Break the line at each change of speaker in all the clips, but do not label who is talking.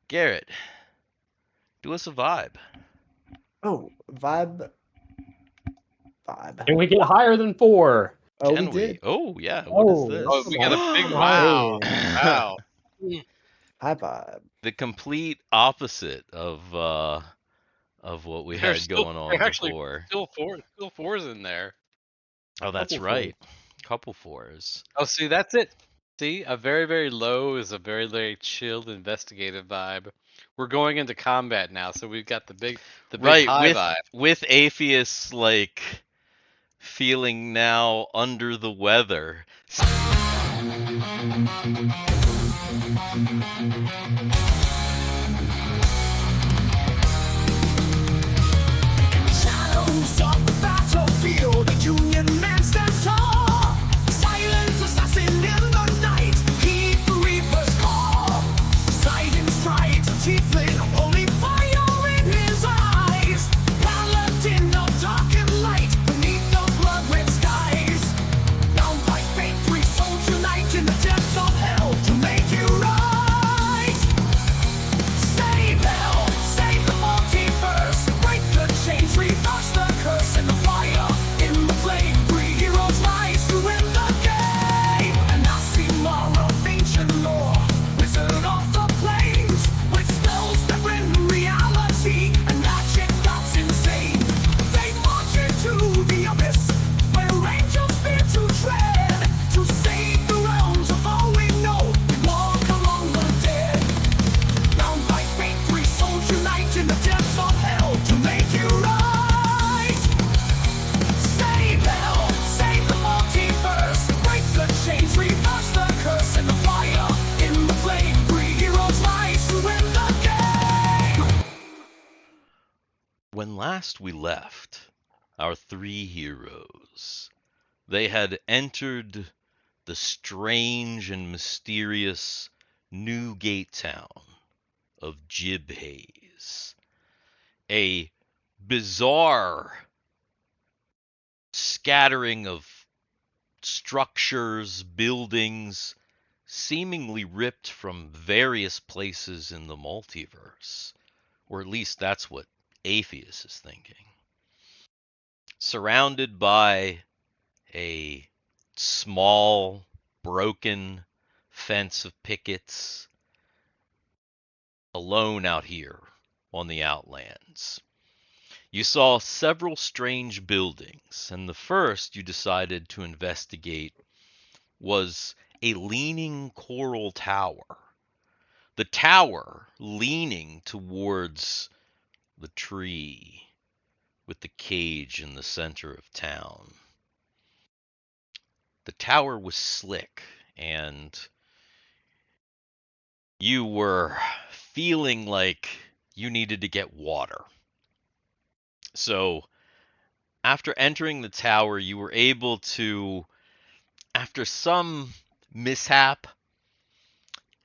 Garrett, do us a vibe.
Oh, vibe.
Can we get higher than 4?
Oh,
Can
we did.
Oh, yeah. What is this?
Oh, we got a big wow. Wow.
High vibe.
The complete opposite of what we had going on
actually
before.
still fours in there.
Oh, that's
Couple
right. Couple fours.
Oh, see, that's it. See, a very, very low is a very, very chilled, investigative vibe. We're going into combat now, so we've got the big
Right,
high vibe.
with Aepheus like feeling now under the weather.
Shadows of the battlefield, the Union man stands tall. Silent assassin in the night, heed the Reaper's call. Silent stride to Tiefling, only fire in his eyes. Paladin of dark and light, beneath the blood-red skies. Bound by fate, 3 souls unite in the depths of hell to make you right. Save hell, save the multiverse, break the chains, reverse the curse, and the fire in the flame. 3 heroes rise to win the game. And Aasimar of ancient lore, wizard of the plains, with spells that bring reality and magic that's insane. They march into the abyss, where angels fear to tread, to save the realms of all we know. We walk among the dead. Bound by fate, 3 souls unite in the depths of hell to make you right. Save hell, save the multiverse, break the chains, reverse the curse, and the fire in the flame. 3 heroes rise to win the game.
When last we left, our 3 heroes, they had entered the strange and mysterious new Gatetown of Jibhaze. A bizarre scattering of structures, buildings, seemingly ripped from various places in the multiverse. Or at least that's what Aepheus is thinking. Surrounded by a small, broken fence of pickets, alone out here on the Outlands. You saw several strange buildings, and the first you decided to investigate was a leaning coral tower. The tower leaning towards the tree with the cage in the center of town. The tower was slick, and you were feeling like you needed to get water. So, after entering the tower, you were able to, after some mishap,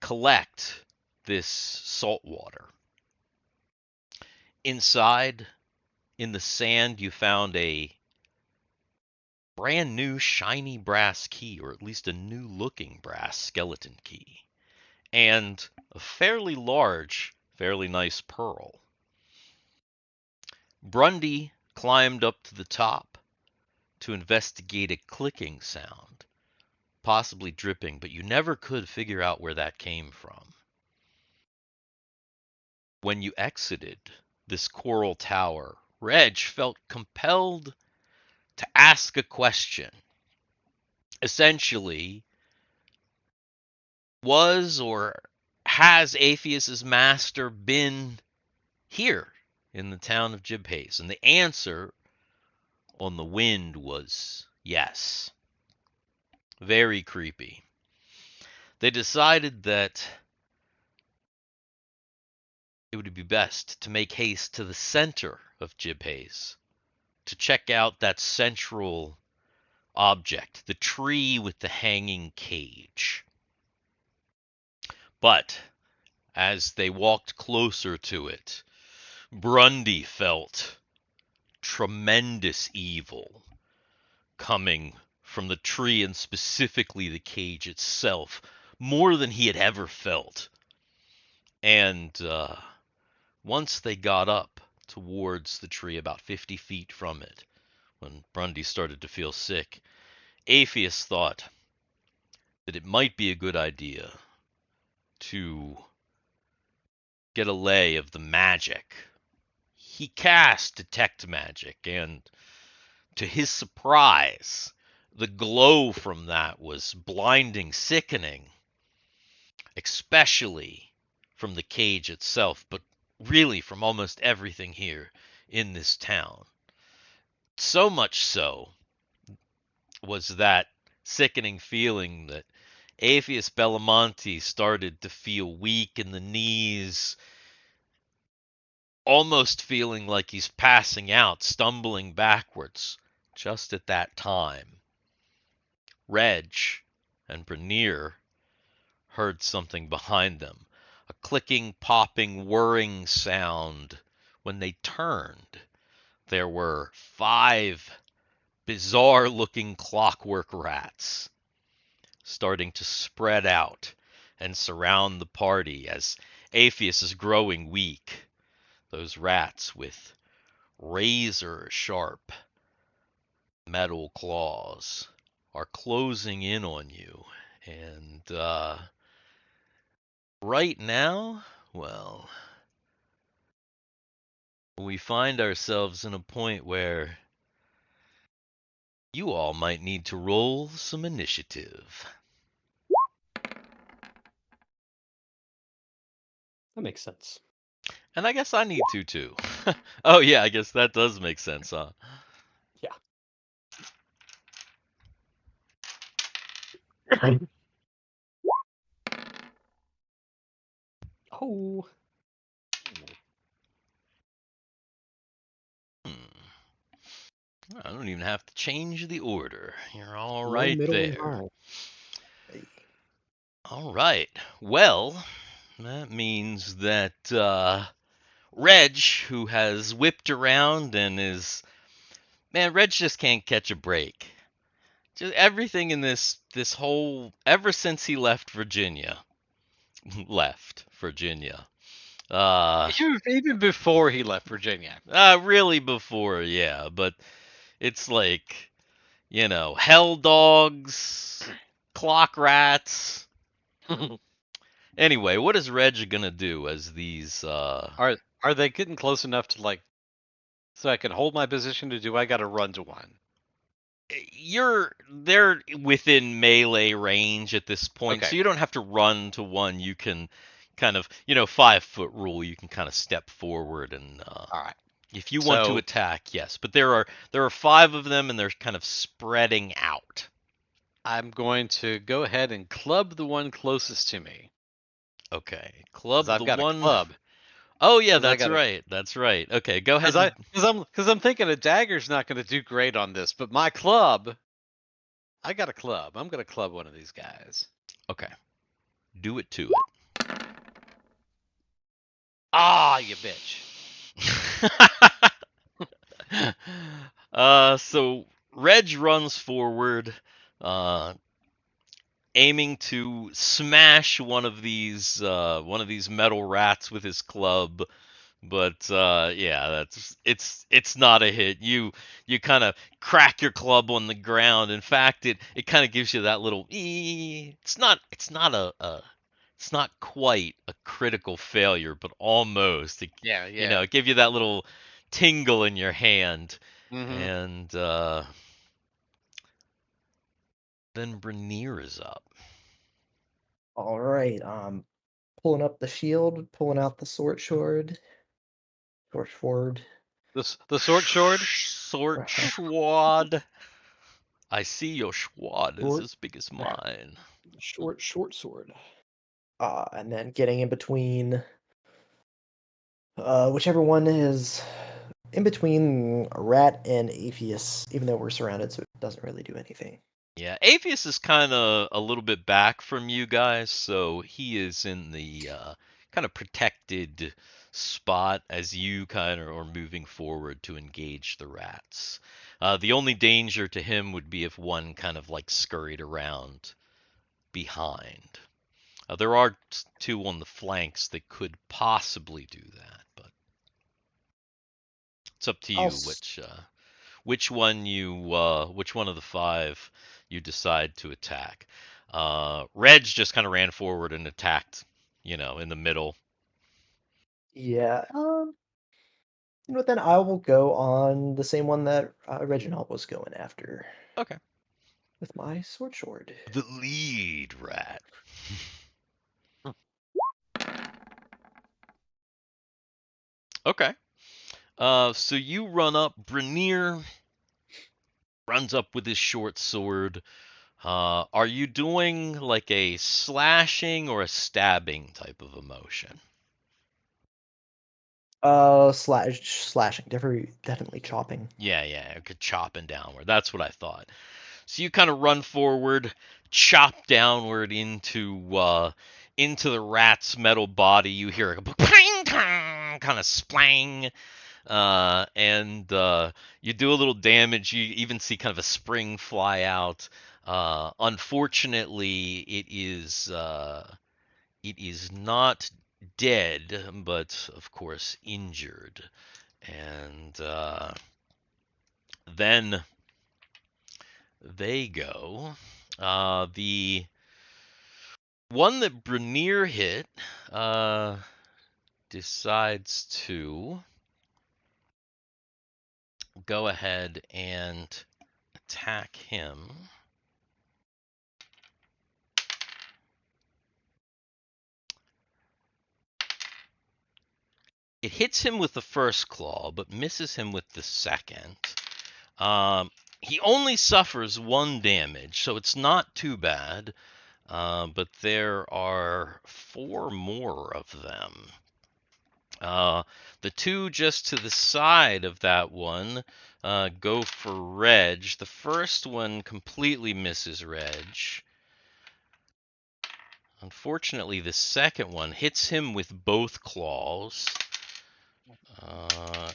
collect this salt water. Inside, in the sand, you found a brand new shiny brass key, or at least a new looking brass skeleton key, and a fairly large, fairly nice pearl. Brundy climbed up to the top to investigate a clicking sound, possibly dripping, but you never could figure out where that came from. When you exited this coral tower, Reg felt compelled to ask a question. Essentially, was or has Aepheus's master been here in the town of Jibhaze? And the answer on the wind was yes. Very creepy. They decided that it would be best to make haste to the center of Jibhaze to check out that central object, the tree with the hanging cage. But as they walked closer to it, Brundy felt tremendous evil coming from the tree, and specifically the cage itself, more than he had ever felt. And once they got up towards the tree, about 50 feet from it, when Brundy started to feel sick, Aepheus thought that it might be a good idea to get a lay of the magic. He cast Detect Magic, and to his surprise, the glow from that was blinding, sickening, especially from the cage itself, but really from almost everything here in this town. So much so was that sickening feeling that Aepheus Belamonti started to feel weak in the knees, almost feeling like he's passing out, stumbling backwards. Just at that time, Reg and Brunyr heard something behind them, a clicking, popping, whirring sound. When they turned, there were 5 bizarre-looking clockwork rats starting to spread out and surround the party as Aepheus is growing weak. Those rats with razor-sharp metal claws are closing in on you. And right now, well, we find ourselves in a point where you all might need to roll some initiative.
That makes sense.
And I guess I need to too. Oh yeah, I guess that does make sense, huh?
Yeah. Oh.
I don't even have to change the order. You're all
Low,
right
middle, and
there.
high.
All right. Well, that means that Reg, who has whipped around and is... Man, Reg just can't catch a break. Just everything in this whole... Ever since he left Virginia.
Even before he left Virginia.
Really before, yeah. But it's like, hell dogs, clock rats... Anyway, what is Reg gonna do as these
Are they getting close enough to so I can hold my position, or do I got to run to one?
they're within melee range at this point,
Okay.
so you don't have to run to one. You can kind of, 5-foot rule, you can kind of step forward and
All right.
if you want to attack, yes. But there are 5 of them and they're kind of spreading out.
I'm going to go ahead and club the one closest to me.
Okay. Club
'Cause I've
the
got
one.
a club.
Oh yeah,
'Cause I
that's
got a-
right. That's right. Okay, go ahead.
Because I'm thinking a dagger's not going to do great on this, but my club, I got a club. I'm going to club one of these guys.
Okay. Do it to it.
Ah, you bitch.
So Reg runs forward, aiming to smash one of these metal rats with his club. But yeah, it's not a hit. You kind of crack your club on the ground. In fact, it kind of gives you that little. It's not it's not quite a critical failure, but almost.
Yeah.
It gives you that little tingle in your hand,
Mhm.
and then Brunyr is up.
All right. Pulling up the shield, pulling out the sword. Sword.
The sword sword.
Sword swad. I see your swad is as big as mine.
Short sword.
And then getting in between. Whichever one is in between Rat and Aepheus, even though we're surrounded, so it doesn't really do anything.
Yeah, Aepheus is kind of a little bit back from you guys, so he is in the kind of protected spot as you kind of are moving forward to engage the rats. The only danger to him would be if one kind of like scurried around behind. There are two on the flanks that could possibly do that, but it's up to
I'll
you which one which one of the five you decide to attack. Reg just kind of ran forward and attacked, in the middle.
Yeah. You know what, then I will go on the same one that Reginald was going after
Okay.
with my sword.
The lead rat. Okay. So you run up. Brunyr runs up with his short sword. Are you doing like a slashing or a stabbing type of emotion?
Slashing, definitely chopping.
Yeah, chopping downward. That's what I thought. So you kind of run forward, chop downward into the rat's metal body. You hear a kind of splang, and you do a little damage. You even see kind of a spring fly out. Unfortunately, it is not dead, but of course injured. And then they go. The one that Brunyr hit decides to go ahead and attack him. It hits him with the first claw, but misses him with the second. He only suffers 1 damage, so it's not too bad. But there are 4 more of them. The 2 just to the side of that one go for Reg. The first one completely misses Reg. Unfortunately, the second one hits him with both claws.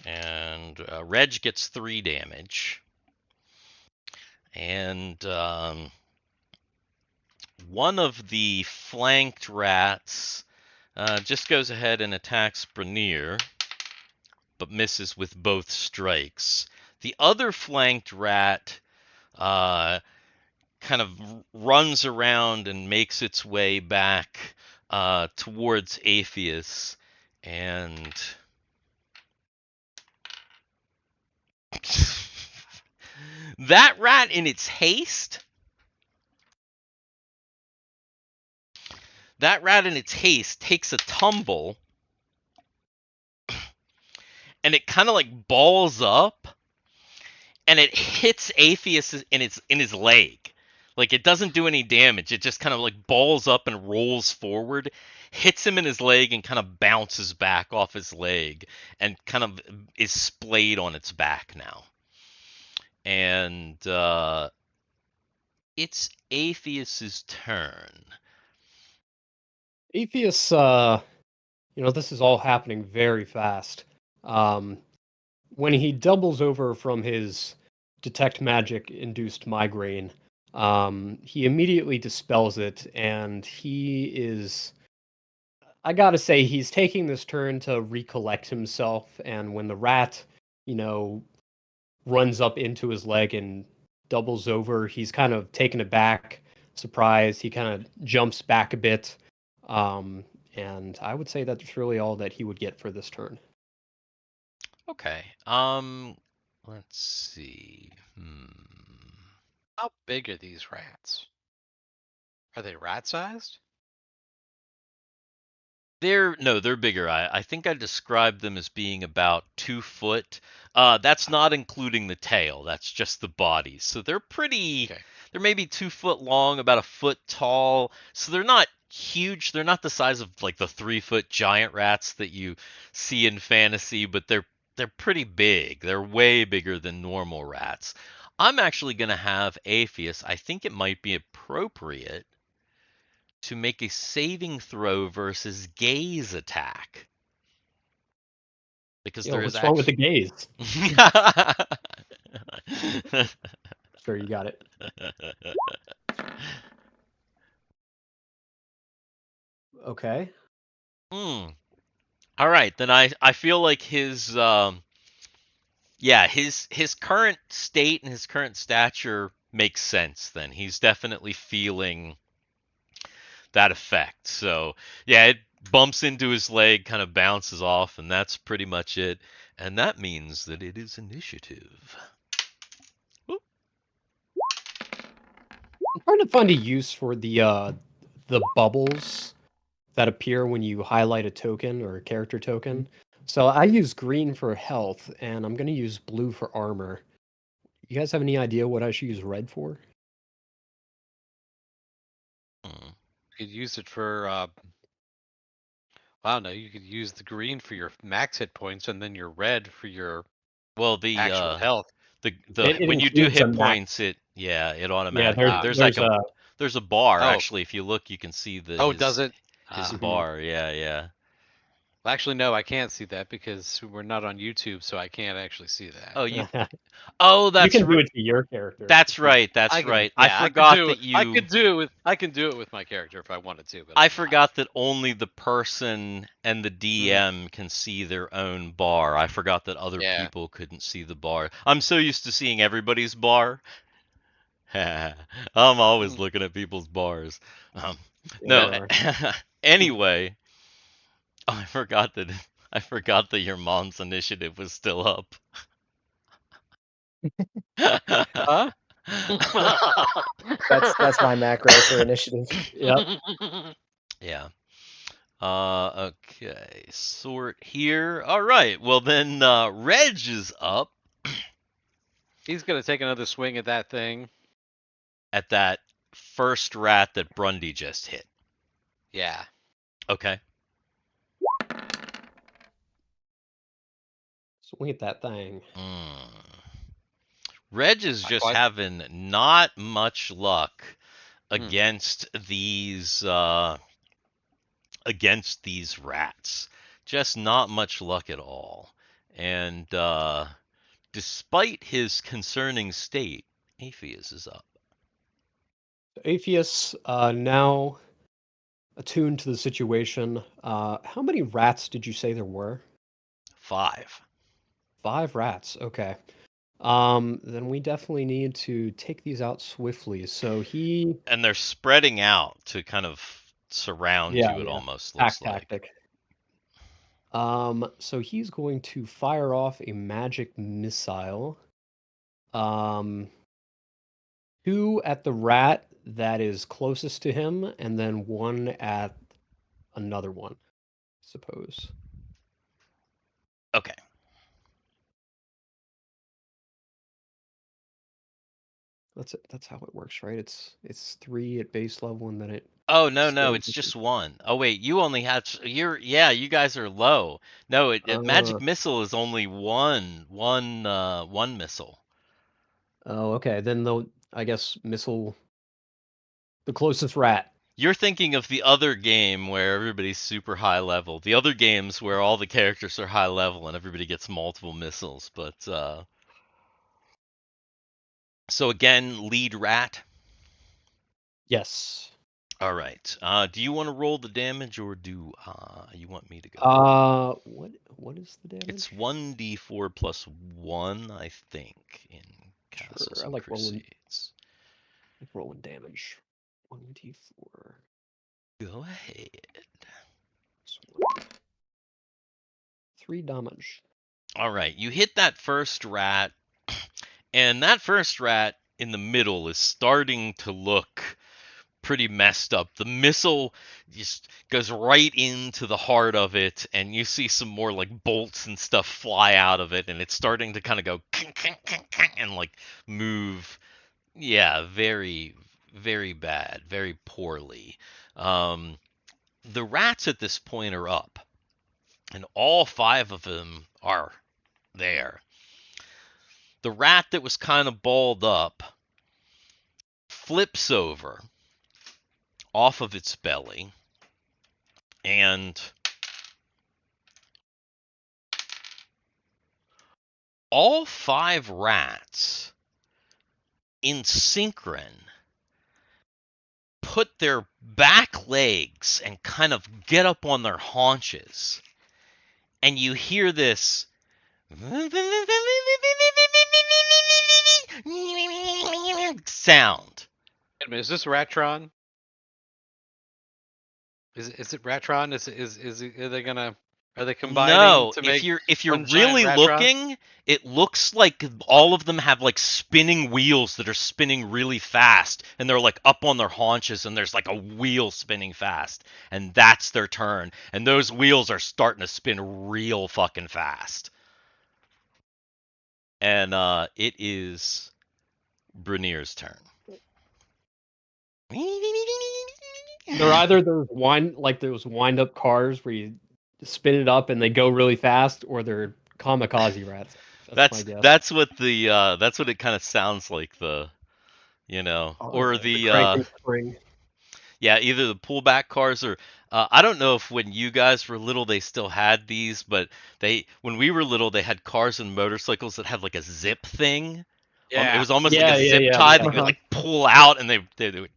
And Reg gets 3 damage. And one of the flanked rats just goes ahead and attacks Brunyr, but misses with both strikes. The other flanked rat kind of runs around and makes its way back towards Aepheus, and that rat in its haste takes a tumble, and it kind of like balls up, and it hits Aepheus in his leg. Like, it doesn't do any damage. It just kind of like balls up and rolls forward, hits him in his leg, and kind of bounces back off his leg, and kind of is splayed on its back now. And it's Aepheus's turn.
Aepheus, this is all happening very fast. When he doubles over from his detect magic induced migraine, he immediately dispels it, and he is, I gotta say, he's taking this turn to recollect himself, and when the rat, runs up into his leg and doubles over, he's kind of taken aback, surprised, he kind of jumps back a bit, and I would say that's really all that he would get for this turn.
Okay. Let's see.
How big are these rats? Are they rat-sized?
They're bigger. I think I described them as being about 2 foot. That's not including the tail. That's just the body. So they're pretty.
Okay.
They're maybe 2 foot long, about a foot tall. So they're not huge. They're not the size of like the 3-foot giant rats that you see in fantasy, but they're pretty big. They're way bigger than normal rats. I'm actually gonna have Aepheus. I think it might be appropriate to make a saving throw versus gaze attack. Because there is
what's wrong with the gaze? Sure, you got it. Okay.
Hmm. All right, then I feel like his his current state and his current stature makes sense. Then he's definitely feeling that effect. So yeah, it bumps into his leg, kind of bounces off, and that's pretty much it. And that means that it is initiative. Whoop.
I'm trying to find a use for the bubbles that appear when you highlight a token or a character token. So I use green for health, and I'm gonna use blue for armor. You guys have any idea what I should use red for?
Hmm.
You could use it for. Wow, no, you could use the green for your max hit points, and then your red for your
Well, the
actual health.
It
when you do
includes a
hit
max.
points, it
Yeah,
automatically there's like
there's a
there's a bar
Oh,
actually. If you look, you can see
oh, does it?
his
Ah.
Mhm.
bar. Yeah, yeah.
Well, actually, no, I can't see that because we're not on YouTube, so I can't actually see that.
Oh, oh,
you can do it to your character.
that's
if you want.
right. That's
I can,
right. I
yeah, I could
forgot
do
that
it. I
you
could do it. I can do it with my character if I wanted to, but
I
I'm not.
forgot that only the person and the
Mhm.
DM can see their own bar. I forgot that other
Yeah.
people couldn't see the bar. I'm so used to seeing everybody's bar. I'm always
Mhm.
looking at people's bars.
Yeah,
No,
you are.
anyway, I forgot that your mom's initiative was still up.
Huh?
That's my macro for initiative.
Yep.
Yeah. Okay. Sort here. All right. Well, then, Reg is up
He's gonna take another swing at that thing.
at that first rat that Brundy just hit.
Yeah.
Okay.
Swing at that thing.
Reg is
Not
just
quite.
having not much luck
Hmm.
against these rats. Just not much luck at all. And despite his concerning state, Aepheus is up.
Aepheus, now attuned to the situation. How many rats did you say there were?
5.
5 rats. Okay. Then we definitely need to take these out swiftly. So
And they're spreading out to kind of surround
yeah,
you, it
yeah,
almost
pack
looks like.
tactic. So he's going to fire off a magic missile. Um, 2 at the rat that is closest to him, and then 1 at another one, I suppose.
Okay.
That's it. That's how it works, right? It's 3 at base level, and then it
Oh, no,
scales
it's
with
just 1. Oh, wait, you only had you guys are low. No, magic
Uh,
missile is only one missile.
oh, okay. Then I guess missile the closest rat.
You're thinking of the other game where everybody's super high level. The other games where all the characters are high level and everybody gets multiple missiles. But so again, lead rat.
Yes.
All right. Do you want to roll the damage or do you want me to go?
What is the damage?
It's 1d4 plus 1, I think, in Castles
Sure. I
and
like
Crusades.
rolling damage. 1d4.
Go ahead.
3 damage.
All right. You hit that first rat, and that first rat in the middle is starting to look pretty messed up. The missile just goes right into the heart of it, and you see some more like bolts and stuff fly out of it, and it's starting to kind of go and like move. Yeah, very, very bad, very poorly. The rats at this point are up, and all 5 of them are there. The rat that was kind of balled up flips over off of its belly and all 5 rats in synchron put their back legs and kind of get up on their haunches. And you hear this sound.
Wait a minute, is this Ratron? Is it Ratron? Are they combining
No,
to
if
make
you're
one giant
really
Ratron?
looking, it looks like all of them have like spinning wheels that are spinning really fast, and they're like up on their haunches, and there's like a wheel spinning fast, and that's their turn, and those wheels are starting to spin real fucking fast. And it is Brunyr's turn.
They're either those wind up cars where you spin it up and they go really fast, or they're kamikaze rats. That's my guess.
That's what it kind of sounds like, the or
The
Cranking spring.
yeah, either the pullback cars or I don't know if when you guys were little they still had these, but when we were little they had cars and motorcycles that had like a zip thing.
Yeah.
It was almost
Yeah,
like a
yeah,
zip
yeah,
tie
yeah.
that you could like pull out and they would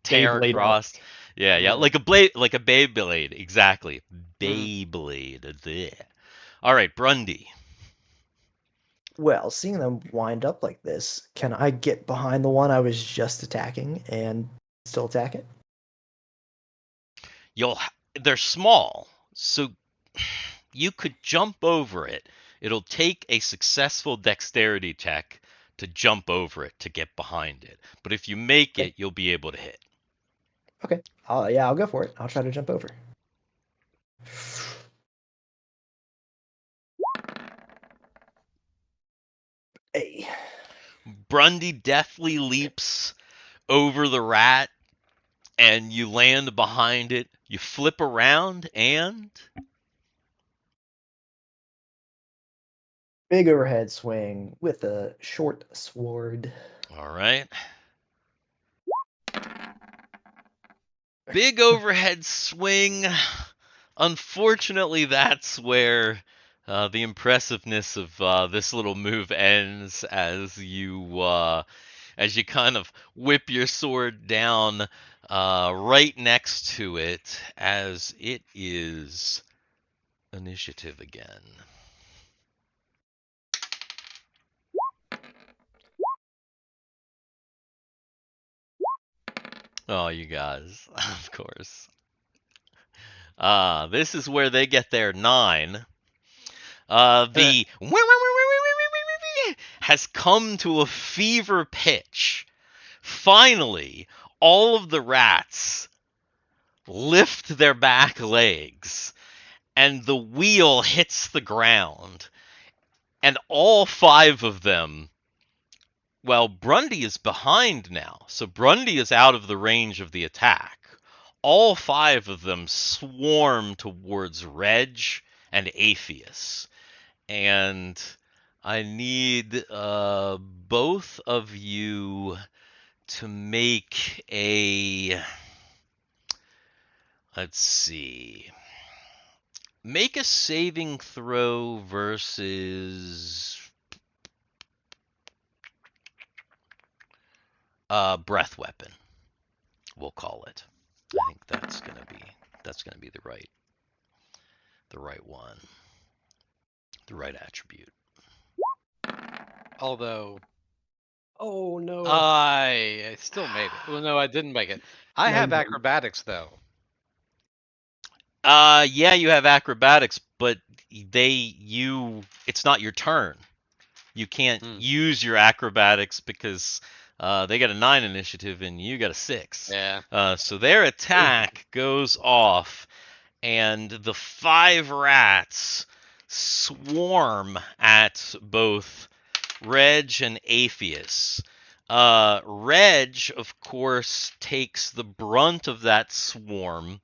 tear
Beyblade
across. Yeah,
Yeah.
like a Beyblade, exactly.
Mm.
Beyblade. There. All right, Brundy.
Well, seeing them wind up like this, can I get behind the one I was just attacking and still attack it?
They're small, so you could jump over it. It'll take a successful dexterity check to jump over it to get behind it. But if you make it, you'll be able to hit.
Okay. I'll go for it. I'll try to jump over. Hey.
Brundy deftly leaps over the rat, and you land behind it. You flip around, and
Big overhead swing with a short sword.
all right. Big overhead swing. Unfortunately, that's where the impressiveness of this little move ends, as you kind of whip your sword down right next to it, as it is initiative again. Oh, you guys, of course. This is where they get their 9. The has come to a fever pitch. Finally, all of the rats lift their back legs, and the wheel hits the ground. And all 5 of them, well, Brundy is behind now, so Brundy is out of the range of the attack. All 5 of them swarm towards Reg and Aepheus. And I need both of you to make a... Let's see. Make a saving throw versus... breath weapon, we'll call it. I think that's gonna be the right one, the right attribute.
Although
Oh no.
I still made it. Well, no, I didn't make it. I
No,
have
you didn't.
acrobatics though.
Yeah, you have acrobatics, but it's not your turn. You can't use your acrobatics because they got a 9 initiative and you got a 6.
Yeah.
So their attack goes off, and the 5 rats swarm at both Reg and Aepheus. Reg, of course, takes the brunt of that swarm.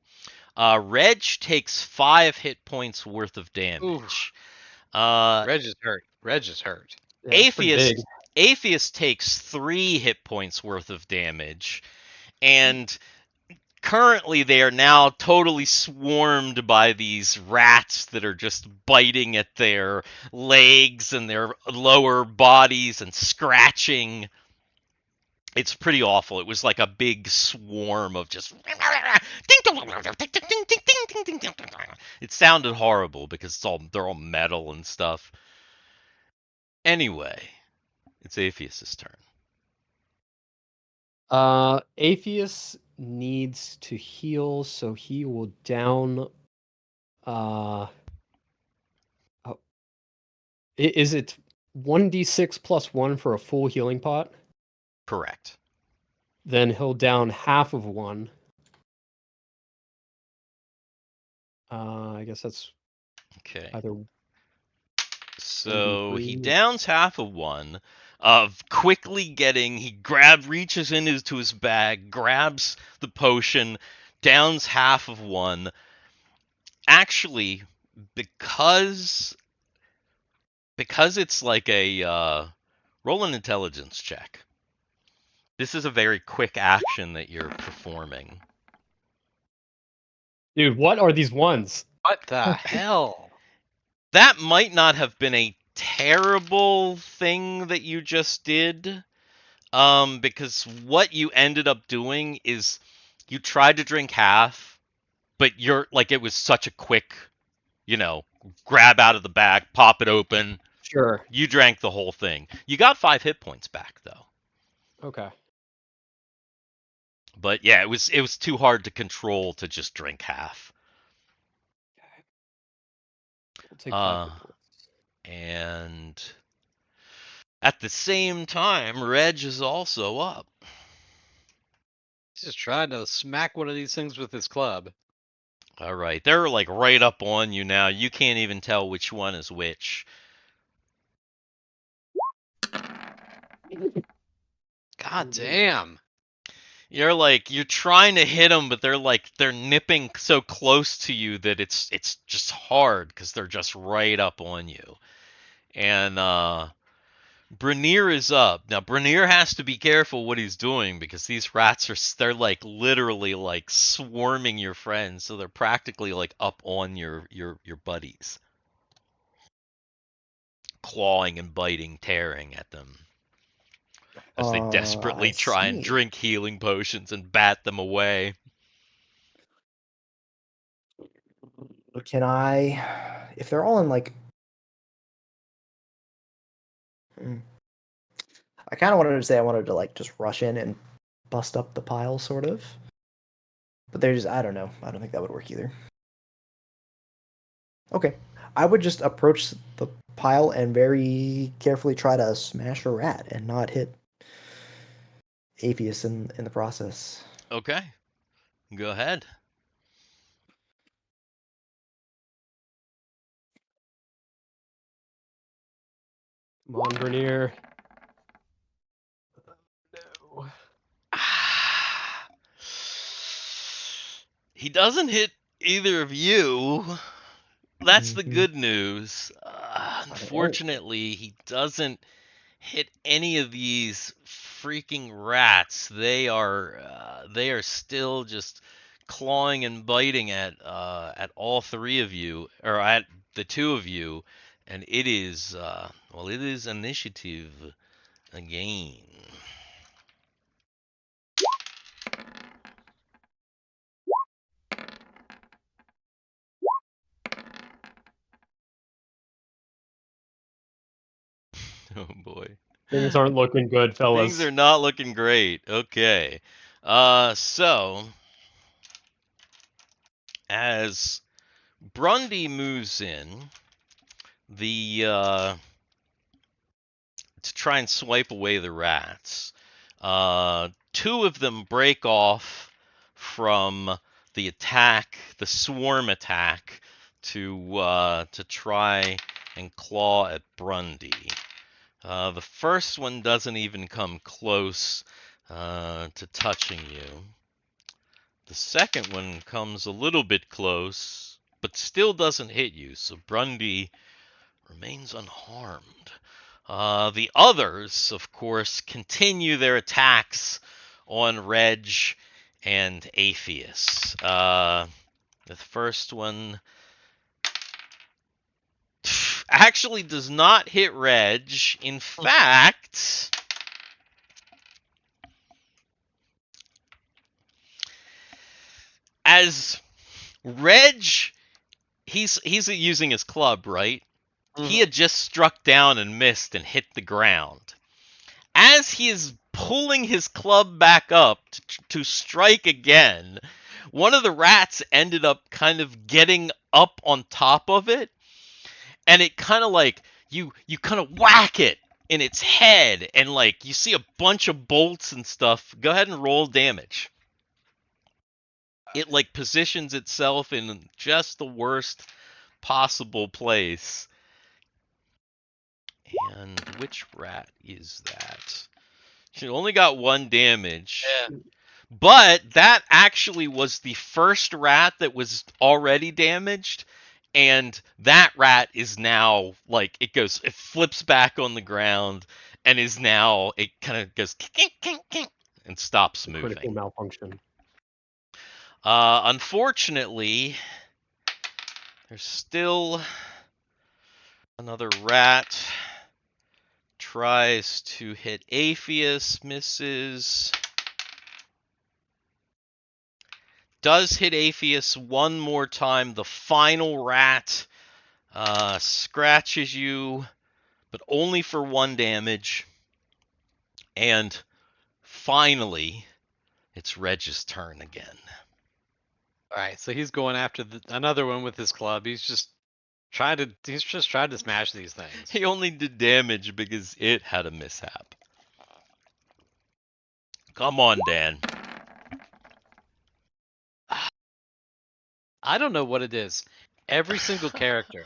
Reg takes 5 hit points worth of damage.
Reg is hurt.
Yeah, it's pretty big.
Aepheus takes 3 hit points worth of damage, and currently they are now totally swarmed by these rats that are just biting at their legs and their lower bodies and scratching. It's pretty awful. It was like a big swarm of just. It sounded horrible because they're all metal and stuff. Anyway, it's Aepheus' turn.
Aepheus needs to heal, so he will down. Is it 1d6 plus 1 for a full healing pot?
Correct.
Then he'll down half of 1. I guess that's
Okay.
either.
So he
1d3.
downs half of 1. Quickly he reaches into his bag, grabs the potion, downs half of 1. Actually, because it's like a roll an intelligence check. This is a very quick action that you're performing.
Dude, what are these ones?
What the hell?
That might not have been a terrible thing that you just did, because what you ended up doing is you tried to drink half, but it was such a quick, grab out of the bag, pop it open.
Sure.
You drank the whole thing. You got 5 hit points back though.
Okay.
But yeah, it was too hard to control to just drink half.
We'll take 5 hit points.
And at the same time, Reg is also up.
He's just trying to smack one of these things with his club.
All right, they're like right up on you now. You can't even tell which one is which.
God damn.
You're trying to hit them, but they're nipping so close to you that it's just hard because they're just right up on you. And Brunyr is up. Now Brunyr has to be careful what he's doing because these rats they're like literally like swarming your friends, so they're practically like up on your buddies. Clawing and biting, tearing at them. As they desperately
I
try and
see.
drink healing potions and bat them away.
Can I, if they're all in like, I kind of wanted to say I wanted to like just rush in and bust up the pile, sort of. But I don't know. I don't think that would work either. Okay. I would just approach the pile and very carefully try to smash a rat and not hit Aepheus in the process.
Okay. Go ahead.
Come on, Brunyr. No.
He doesn't hit either of you. That's the
Mhm.
good news. Unfortunately, he doesn't hit any of these freaking rats. They are still just clawing and biting at all 3 of you, or at the 2 of you, and it is initiative again. Oh boy.
Things aren't looking good, fellas.
Things are not looking great. Okay. So as Brundy moves in, to try and swipe away the rats, 2 of them break off from the swarm attack, to try and claw at Brundy. The first one doesn't even come close to touching you. The second one comes a little bit close, but still doesn't hit you, so Brundy remains unharmed. The others, of course, continue their attacks on Reg and Aepheus. The first one actually does not hit Reg. In fact, As Reg, he's using his club, right? He had just struck down and missed and hit the ground. As he is pulling his club back up to strike again, one of the rats ended up kind of getting up on top of it, and it kind of like you kind of whack it in its head, and like you see a bunch of bolts and stuff. Go ahead and roll damage. It like positions itself in just the worst possible place. And which rat is that? She only got 1 damage.
Yeah.
But that actually was the first rat that was already damaged. And that rat is now like it flips back on the ground and is now it kind of goes kink, kink, kink, and stops
Critical
moving.
malfunction.
Unfortunately, there's still another rat. Tries to hit Aepheus, misses. Does hit Aepheus one more time. The final rat scratches you, but only for 1 damage. And finally, it's Reg's turn again.
All right, so he's going after another one with his club. He's just trying to smash these things.
He only did damage because it had a mishap. Come on, Dan.
I don't know what it is. Every single character,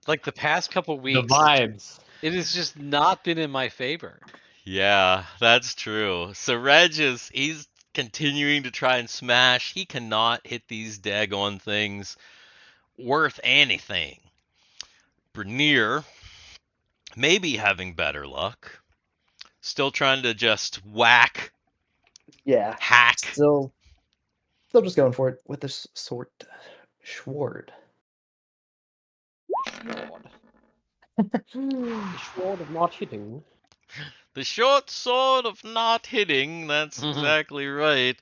like the past couple
The
weeks,
vibes.
it has just not been in my favor.
Yeah, that's true. So he's continuing to try and smash. He cannot hit these daggone things worth anything. Brunyr maybe having better luck. Still trying to just whack,
Yeah.
hack.
Still just going for it with this sword. Sword.
Sword of not hitting.
The short sword of not hitting. That's exactly right.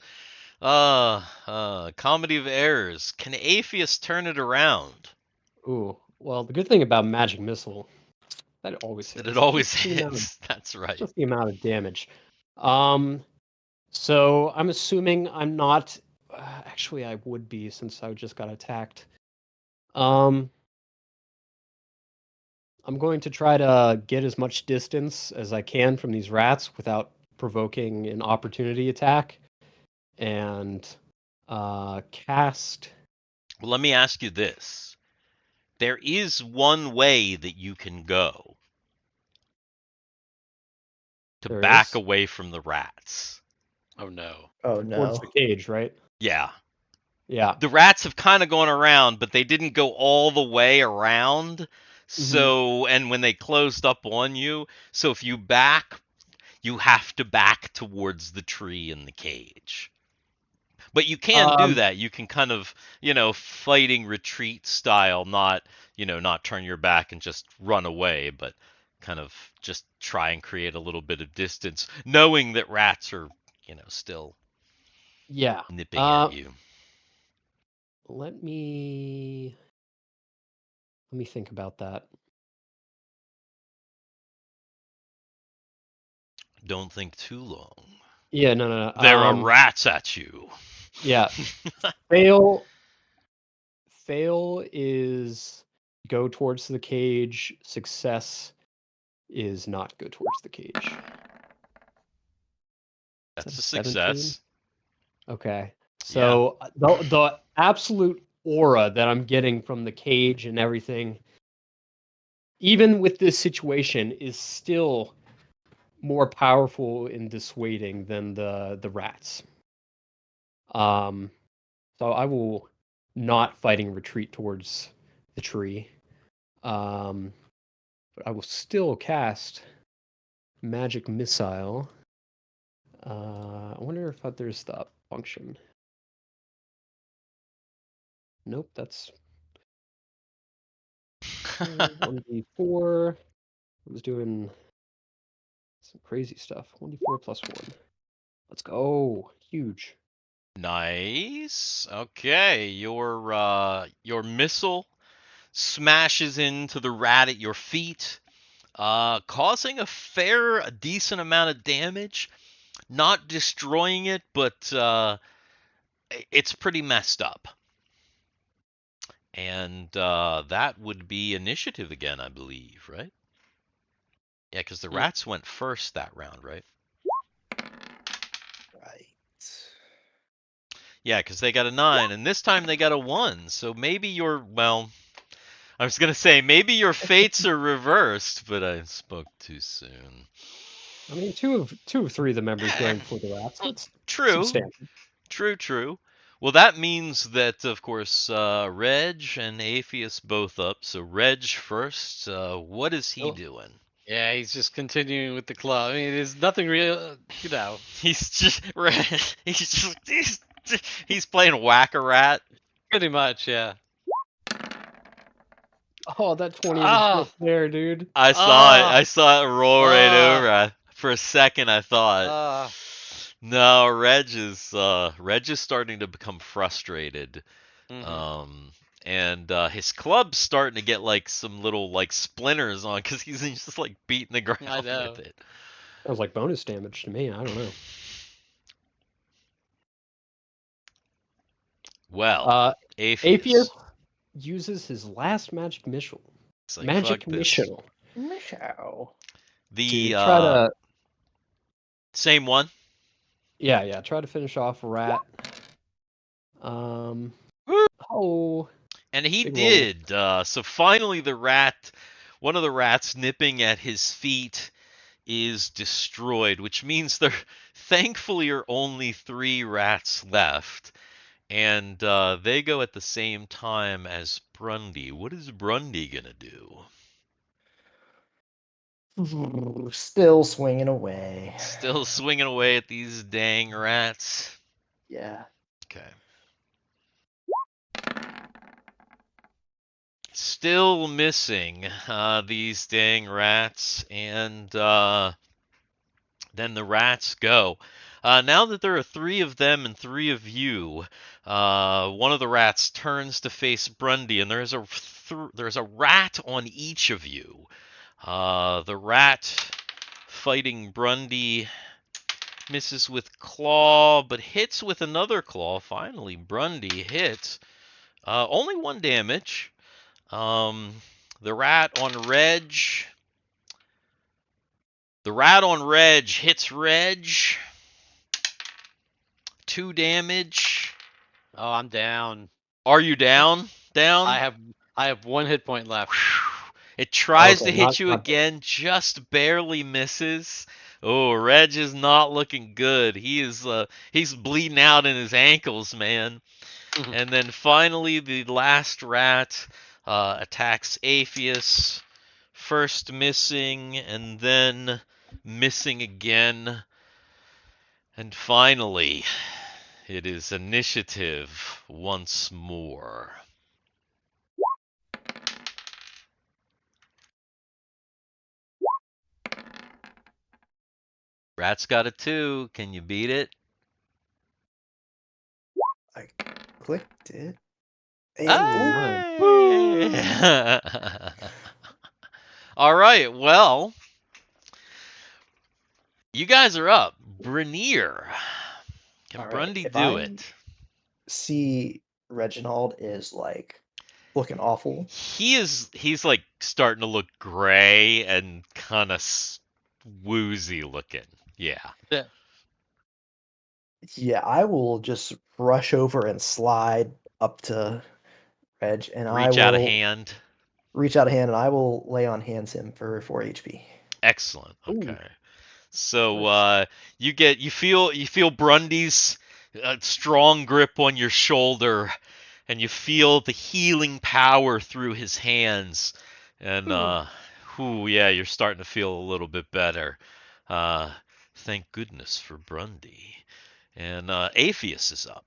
Comedy of errors. Can Aepheus turn it around?
Ooh, well, the good thing about Magic Missile, that it always hits.
That it always
Just the amount of-
hits. That's right.
Just the amount of damage. So I'm assuming I'm not. Actually, I would be since I just got attacked. I'm going to try to get as much distance as I can from these rats without provoking an opportunity attack, and cast.
Well, let me ask you this. There is one way that you can go to
There
back
is?
away from the rats.
Oh no.
Oh no.
Towards the cage, right?
Yeah.
Yeah.
The rats have kind of gone around, but they didn't go all the way around. So, and when they closed up on you, so if you back, you have to back towards the tree in the cage. But you can do that. You can kind of, fighting retreat style, not turn your back and just run away, but kind of just try and create a little bit of distance, knowing that rats are, still
Yeah.
nipping at you.
Let me think about that.
Don't think too long.
Yeah, no.
There are rats at you.
Yeah. Fail is go towards the cage. Success is not go towards the cage.
That's
that
a
a 17?
success.
Okay. So the absolute aura that I'm getting from the cage and everything, even with this situation, is still more powerful in dissuading than the rats. So I will not fighting retreat towards the tree. But I will still cast Magic Missile. I wonder if there's the function. Nope, that's 1d4. I was doing some crazy stuff. 1d4 plus 1. Let's go. Huge.
Nice. Okay, your missile smashes into the rat at your feet, causing a decent amount of damage. Not destroying it, but it's pretty messed up. And that would be initiative again, I believe, right? Yeah, because the rats went first that round, right?
Right.
Yeah, because they got a 9, and this time they got a 1. So maybe well, I was going to say, maybe your fates are reversed, but I spoke too soon.
I mean, two of three of the members going for the rats. That's
True.
substantial.
True. Well, that means that, of course, Reg and Aepheus both up. So Reg first. What is he doing?
Yeah, he's just continuing with the club. I mean, there's nothing real, you know.
He's just he's playing Whack-A-Rat.
Pretty much, yeah.
Oh, that 20
Ah.
was just there, dude.
I saw it roll right over. For a second, I thought, no, Reg is starting to become frustrated. And his club's starting to get like some little like splinters on because he's just like beating the ground with it.
That was like bonus damage to me. I don't know.
Well,
Aepheus uses his last magic missile.
Like,
magic missile.
The
try to
same one.
Yeah. Try to finish off Rat.
And he did. So finally, one of the rats nipping at his feet, is destroyed, which means there thankfully are only 3 rats left. And they go at the same time as Brundy. What is Brundy gonna do?
Still swinging away.
Still swinging away at these dang rats.
Yeah.
Okay. Still missing these dang rats, and then the rats go. Now that there are 3 of them and 3 of you, one of the rats turns to face Brundy, and there's a rat on each of you. The rat fighting Brundy misses with claw, but hits with another claw. Finally, Brundy hits. Only 1 damage. The rat on Reg. The rat on Reg hits Reg. 2 damage.
Oh, I'm down.
Are you down?
I have 1 hit point left.
It tries to hit you again, just barely misses. Oh, Reg is not looking good. He's bleeding out in his ankles, man. And then finally, the last rat attacks Aepheus. First missing, and then missing again. And finally, it is initiative once more. Rat's got a 2. Can you beat it?
I clicked it.
All right, well, you guys are up. Brunyr. Can Brundy do it?
See, Reginald is like looking awful.
He's like starting to look gray and kind of woozy looking. Yeah.
Yeah, I will just rush over and slide up to Reg, and
reach out a hand.
Reach out a hand, and I will lay on hands him for 4 HP.
Excellent. Okay. Ooh. So you feel Brundy's strong grip on your shoulder, and you feel the healing power through his hands, and you're starting to feel a little bit better. Thank goodness for Brundy. And Aepheus is up.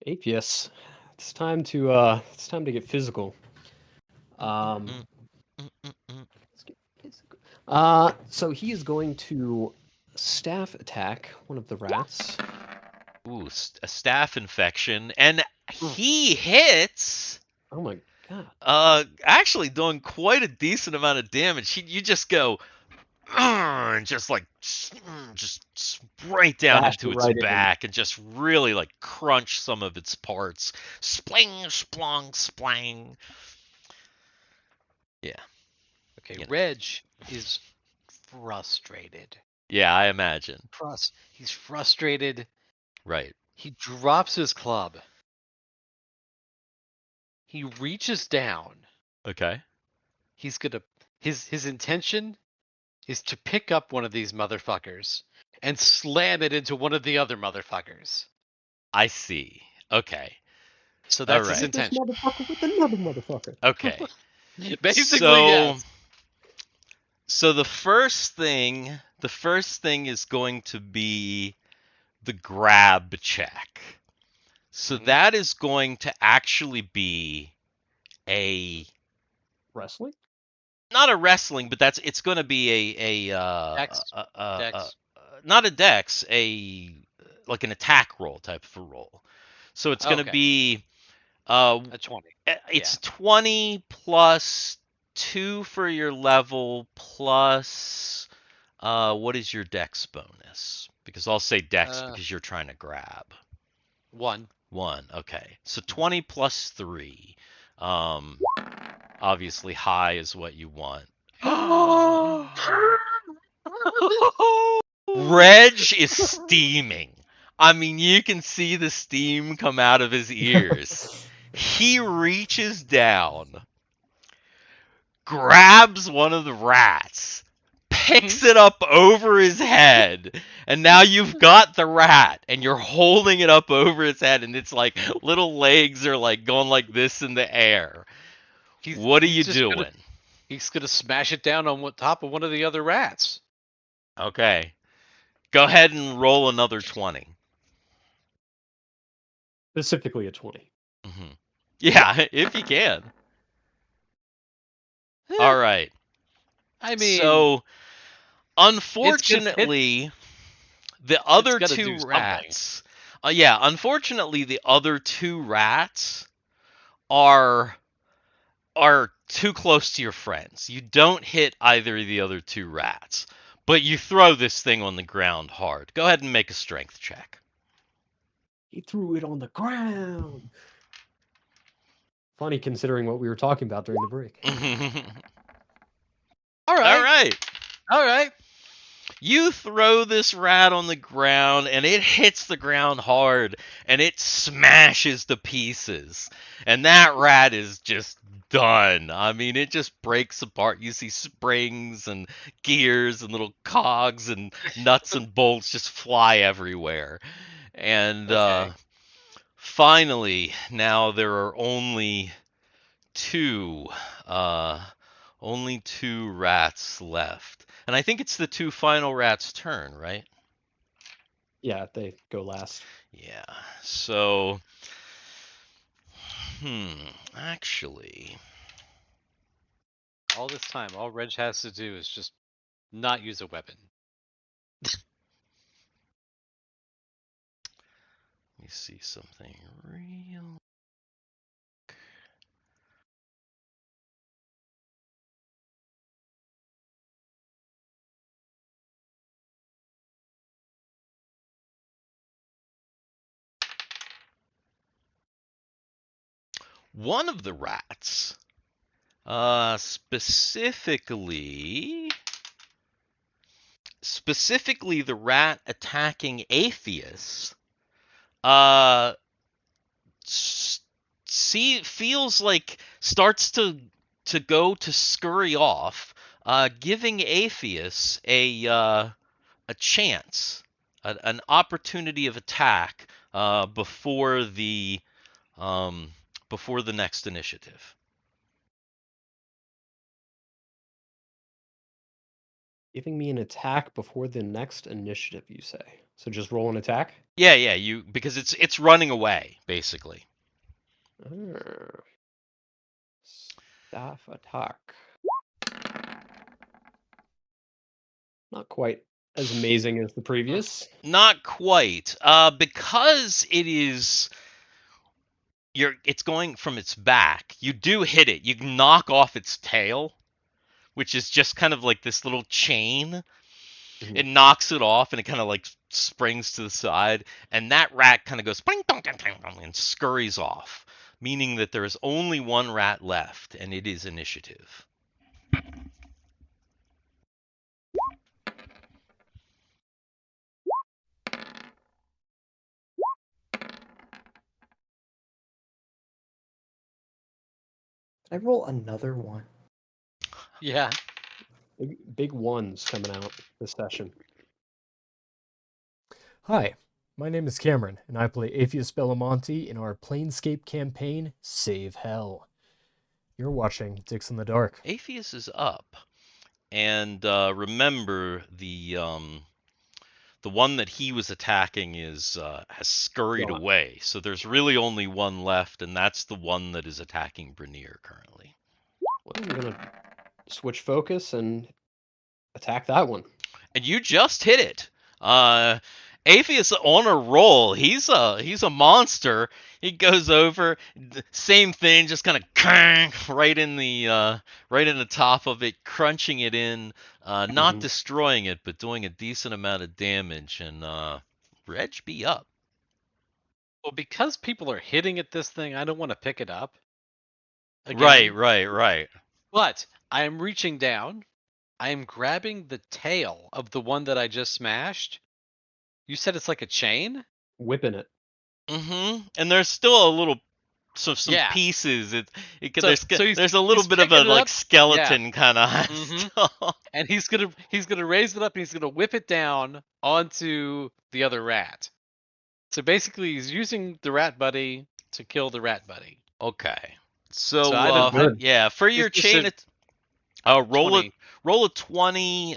Aepheus, it's time to get physical. Let's get physical. So he is going to staff attack one of the rats.
a staph infection, and he hits.
Oh my god.
Actually doing quite a decent amount of damage. You just go, and just like, just right down
Bash
into its
right in.
back, and just really like crunch some of its parts. Spling, splong, splang. Yeah.
Okay,
You know.
Reg is frustrated.
Yeah, I imagine.
He's frustrated.
Right.
He drops his club. He reaches down.
Okay.
He's gonna his intention is to pick up one of these motherfuckers and slam it into one of the other motherfuckers.
I see. Okay.
So that's
All
his
right.
This
intention.
motherfucker with another motherfucker.
Okay.
Basically,
so,
yes.
So the first thing is going to be the grab check. So
Mhm.
that is going to actually be a
Wrestling?
not a wrestling, but it's going to be
Dex.
not a dex, like an attack roll type of a roll. So it's going to
Okay.
be
A 20.
it's 20 plus 2 for your level plus what is your dex bonus? Because I'll say dex because you're trying to grab.
1.
1. Okay. So 20 plus 3. Obviously high is what you want. Reg is steaming. I mean, you can see the steam come out of his ears. He reaches down, grabs one of the rats, picks it up over his head, and now you've got the rat, and you're holding it up over its head, and its like little legs are like going like this in the air. What are you doing?
He's gonna smash it down on top of one of the other rats.
Okay. Go ahead and roll another 20.
Specifically a 20.
Mm-hmm. Yeah, if you can. All right.
I mean,
so unfortunately, the other
gotta
two
do
rats. Unfortunately, the other two rats are too close to your friends. You don't hit either of the other two rats, but you throw this thing on the ground hard. Go ahead and make a strength check.
He threw it on the ground. Funny considering what we were talking about during the break.
All right.
All right. You throw this rat on the ground, and it hits the ground hard, and it smashes to pieces. And that rat is just done. I mean, it just breaks apart. You see springs and gears and little cogs and nuts and bolts just fly everywhere. And finally, now there are only two rats left. And I think it's the two final rats' turn, right?
Yeah, they go last.
Yeah. So, actually,
all this time, all Reg has to do is just not use a weapon.
let me see something real. One of the rats, specifically the rat attacking Aepheus, feels like starts to go to scurry off, giving Aepheus a chance, an opportunity of attack before the next initiative.
Giving me an attack before the next initiative, you say? So just roll an attack?
Yeah, because it's running away, basically.
Staff attack. Not quite as amazing as the previous.
Not quite. Because it is it's going from its back. You do hit it. You knock off its tail, which is just kind of like this little chain.
Mhm.
It knocks it off and it kind of like springs to the side, and that rat kind of goes and scurries off, meaning that there is only one rat left, and it is initiative.
Did I roll another one?
Yeah.
Big ones coming out this session.
Hi, my name is Cameron, and I play Aepheus Belamonti in our Planescape campaign, Save Hell. You're watching Dicks in the Dark.
Aepheus is up, and remember the one that he was attacking has scurried
Gone.
away. So there's really only one left, and that's the one that is attacking Brunyr currently.
Well, I'm gonna switch focus and attack that one.
And you just hit it. Aepheus on a roll. He's a monster. He goes over, same thing, just kind of right in the top of it, crunching it in, not
Mhm.
destroying it, but doing a decent amount of damage. And Reg be up.
Well, because people are hitting at this thing, I don't want to pick it up.
Right.
Again. But I am reaching down. I am grabbing the tail of the one that I just smashed. You said it's like a chain?
Whipping it.
Mm-hmm. And there's still a little some
Yeah.
pieces.
So
There's a little
he's
bit of a
picking it
like
up.
skeleton kind of
Mhm.
stuff.
And he's gonna raise it up and he's gonna whip it down onto the other rat. So basically he's using the rat buddy to kill the rat buddy.
Okay. So,
I don't-
Good.
yeah, for your
It's
chain,
just
roll
20.
a 20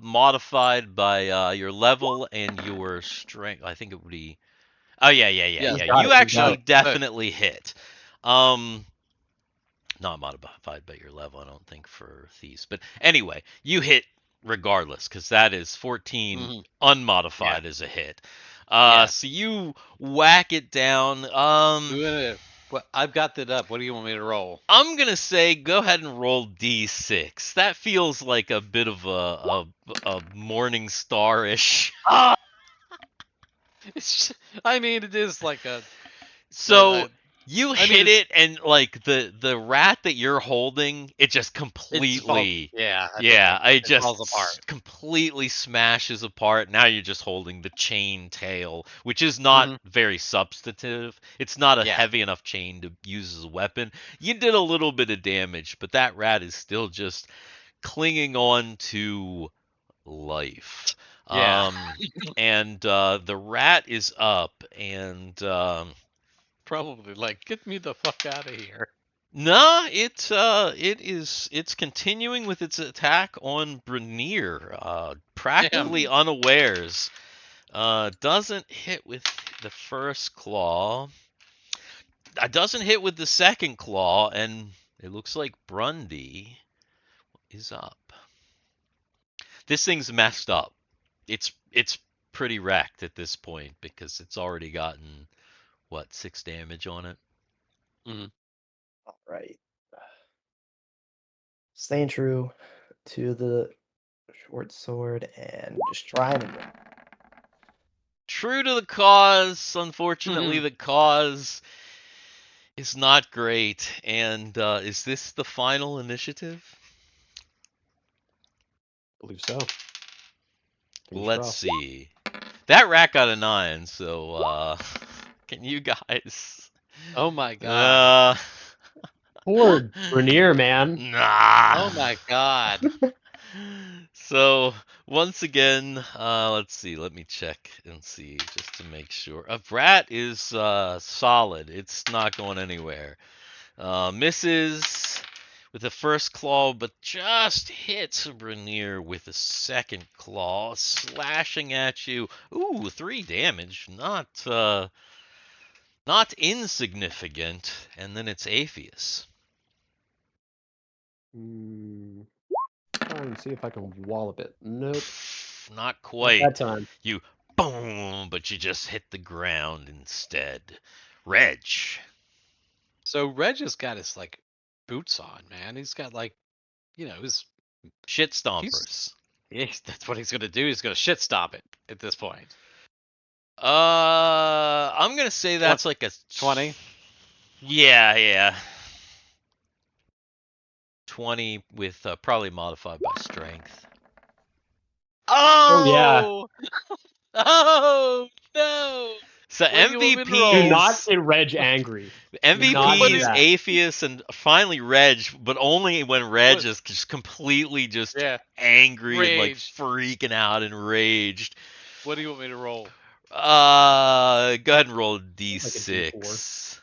modified by your level and your strength. I think it would be. Oh yeah.
Yeah.
got
You
it,
actually
got
definitely hit. Not modified by your level, I don't think, for thieves. But anyway, you hit regardless because that is 14
Mhm.
unmodified as a hit.
Yeah.
So you whack it down.
Well, I've got that up. What do you want me to roll?
I'm gonna say go ahead and roll d6. That feels like a bit of a morning star-ish.
I mean, it is like a.
So
I
you
mean,
hit it, and like the rat that you're holding, it just
it just falls-
completely.
yeah.
Yeah, it
it
just
falls apart.
completely smashes apart. Now you're just holding the chain tail, which is not
Mhm.
very substantive. It's not a
Yeah.
heavy enough chain to use as a weapon. You did a little bit of damage, but that rat is still just clinging on to life.
Yeah.
And the rat is up, and
Probably like, get me the fuck out of here.
no, it's continuing with its attack on Brunyr, practically unawares. Doesn't hit with the first claw. Doesn't hit with the second claw, and it looks like Brundy is up. This thing's messed up. It's pretty wrecked at this point because it's already gotten 6 damage on it.
All right. Staying true to the short sword and just trying to.
True to the cause, unfortunately, the cause is not great. And is this the final initiative?
I believe so. Fingers
Let's
crossed.
see. That rat got a 9, so can you guys?
Oh my god.
Poor Brunyr, man.
Nah.
Oh my god.
So once again, let's see. Let me check and see just to make sure. A rat is solid. It's not going anywhere. Misses with the first claw, but just hits Brunyr with the second claw, slashing at you. Ooh, 3 damage. Not insignificant. And then it's Aepheus.
Try and see if I can wallop it. Nope.
not
Not
quite.
that time.
You boom, but you just hit the ground instead. Reg.
So Reg has got his like boots on, man. He's got like, his
Shit stompers.
that's what he's gonna do. He's gonna shit stop it at this point.
I'm gonna say that's like a
20.
Yeah. 20 with probably modified by strength.
Oh, yeah.
Oh no!
So
What do you want me to
Do
roll?
not
MVPs,
get Reg angry. not
MVPs,
do that.
Aepheus, and finally Reg, but only when Reg
What?
is just completely just
Yeah.
angry and like
Raged.
freaking out and raged.
What do you want me to roll?
Go ahead and roll a
Like a
d6.
D4.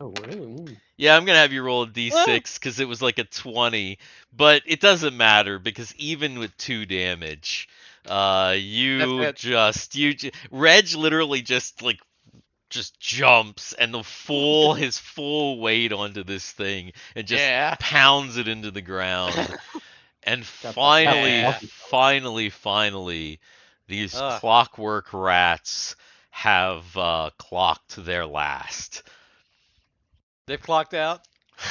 Oh, really? Ooh.
Yeah, I'm gonna have you roll a d6 because it was like a 20, but it doesn't matter because even with 2 damage,
That's
Reg literally just jumps and his full weight onto this thing and just
Yeah.
pounds it into the ground. And
Got that
finally, these
Ugh.
Clockwork Rats have clocked their last.
They've clocked out.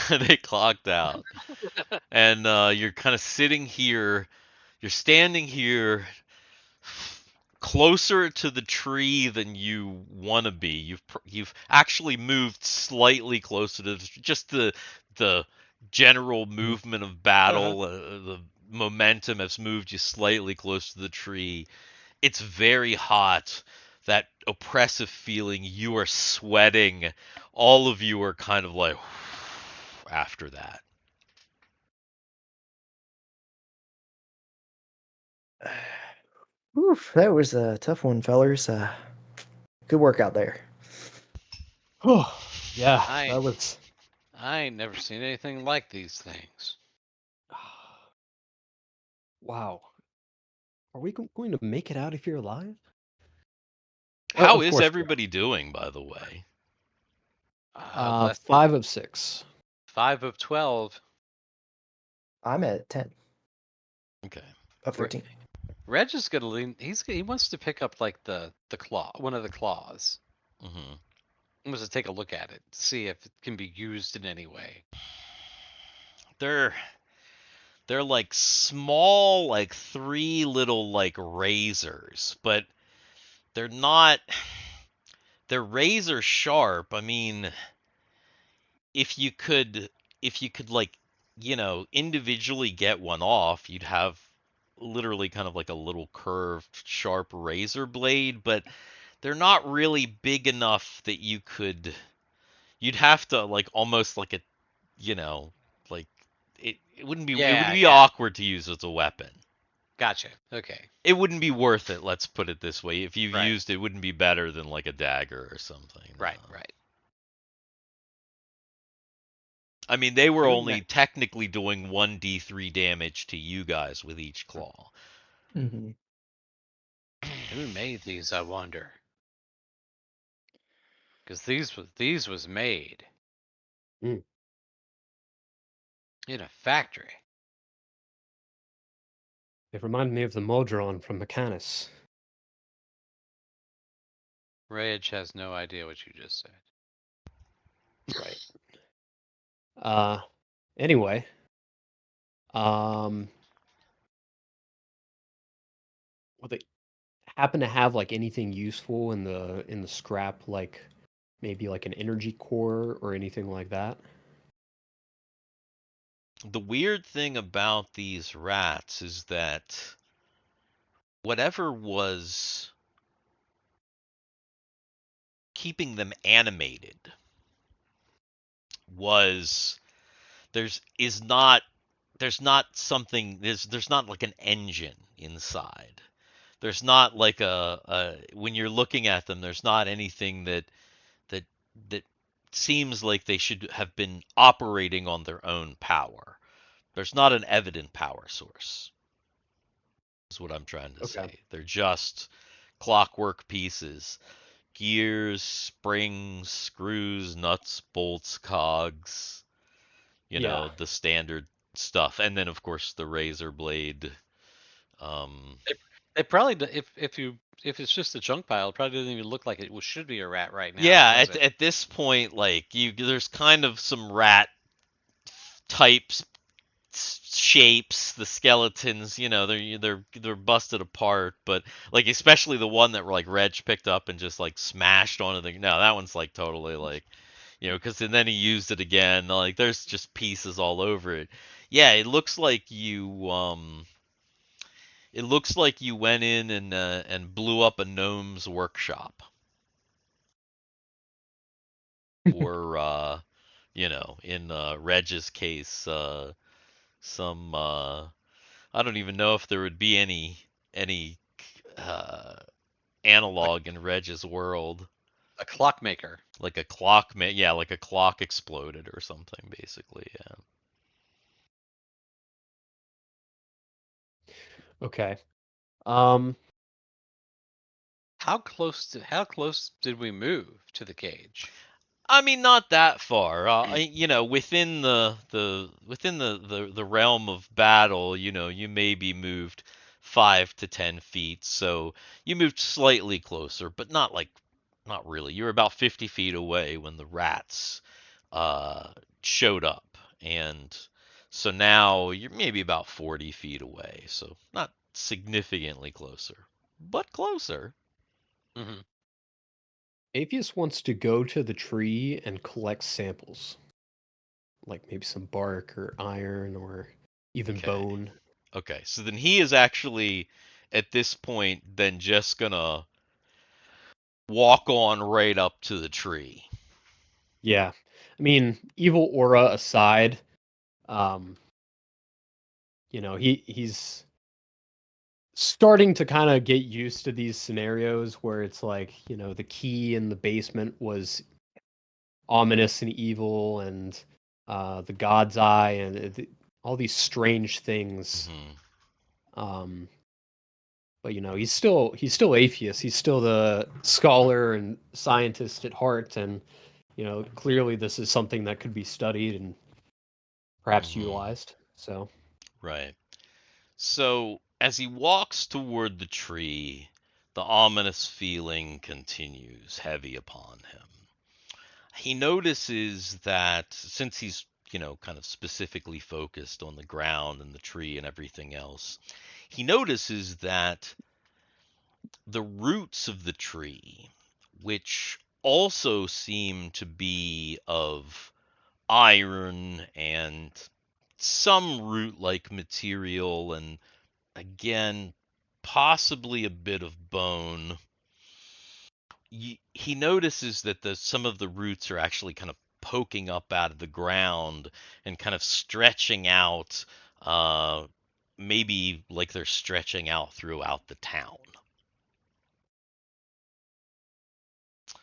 They clocked out. And you're kind of sitting here, you're standing here closer to the tree than you want to be. You've actually moved slightly closer to just the general movement of battle. The momentum has moved you slightly closer to the tree. It's very hot. That oppressive feeling. You are sweating. All of you are kind of like after that.
Oof, that was a tough one, fellers. Good work out there.
Oh, yeah,
I-
that was.
I ain't never seen anything like these things.
Wow. Are we going to make it out of here alive?
How
Of
is
course we are.
everybody doing, by the way?
Less than
5 of 6.
5 of 12.
I'm at 10
Okay.
of 13.
Reg is gonna lean. He wants to pick up like the claw, one of the claws.
Hmm.
He wants to take a look at it, see if it can be used in any way.
They're like small, like 3 little like razors, but they're not. They're razor sharp. I mean, if you could like individually get one off, you'd have literally kind of like a little curved sharp razor blade, but they're not really big enough that you'd have to like almost like a like it wouldn't be
Yeah.
awkward to use as a weapon.
Gotcha. Okay.
It wouldn't be worth it, let's put it this way. If you
Right.
used it, wouldn't be better than like a dagger or something.
Right.
no.
Right.
I mean, they were
Doing
only
that.
technically doing 1d3 damage to you guys with each claw.
Mm-hmm.
Who made these? I wonder. Because these was made
Hmm.
in a factory.
It reminded me of the Modron from Mechanus.
Reg has no idea what you just said.
Right. Anyway. Will they happen to have like anything useful in the scrap, like maybe like an energy core or anything like that?
The weird thing about these rats is that whatever was keeping them animated was there's not something there's not like an engine inside. There's not like a when you're looking at them, there's not anything that seems like they should have been operating on their own power. There's not an evident power source. Is what I'm trying to say. They're just clockwork pieces. Gears, springs, screws, nuts, bolts, cogs, the standard stuff. And then of course the razor blade.
It probably if it's just a junk pile, it probably doesn't even look like it should be a rat right now.
Yeah,
does it?
at this point, like there's kind of some rat types, shapes, the skeletons. They're busted apart, but like especially the one that like Reg picked up and just like smashed onto the. No, that one's like totally like, because then he used it again. Like there's just pieces all over it. Yeah, it looks like you It looks like you went in and blew up a gnome's workshop, or in Reg's case, some I don't even know if there would be any uh,
A,
analog in Reg's world,
a clockmaker.
like a clock. Yeah, like a clock exploded or something, basically. Yeah.
Okay. Um,
How close did we move to the cage?
I mean, not that far. Within the realm of battle, you maybe moved 5 to 10 feet. So you moved slightly closer, but not really. You were about 50 feet away when the rats showed up, and so now you're maybe about 40 feet away. So not significantly closer, but closer.
Mm-hmm.
Aepheus wants to go to the tree and collect samples, like maybe some bark or iron or even
Okay.
bone.
Okay, so then he is actually at this point then just gonna walk on right up to the tree.
Yeah. I mean, evil aura aside, um, he's starting to kind of get used to these scenarios where it's like, the key in the basement was ominous and evil, and the God's Eye, and all these strange things. Um, but he's still Aepheus. He's still the scholar and scientist at heart, and clearly this is something that could be studied and perhaps utilized. So
Right. So as he walks toward the tree, the ominous feeling continues heavy upon him. He notices that since he's, kind of specifically focused on the ground and the tree and everything else, he notices that the roots of the tree, which also seem to be of iron and some root like material, and again, possibly a bit of bone. He notices that some of the roots are actually kind of poking up out of the ground and kind of stretching out, maybe like they're stretching out throughout the town.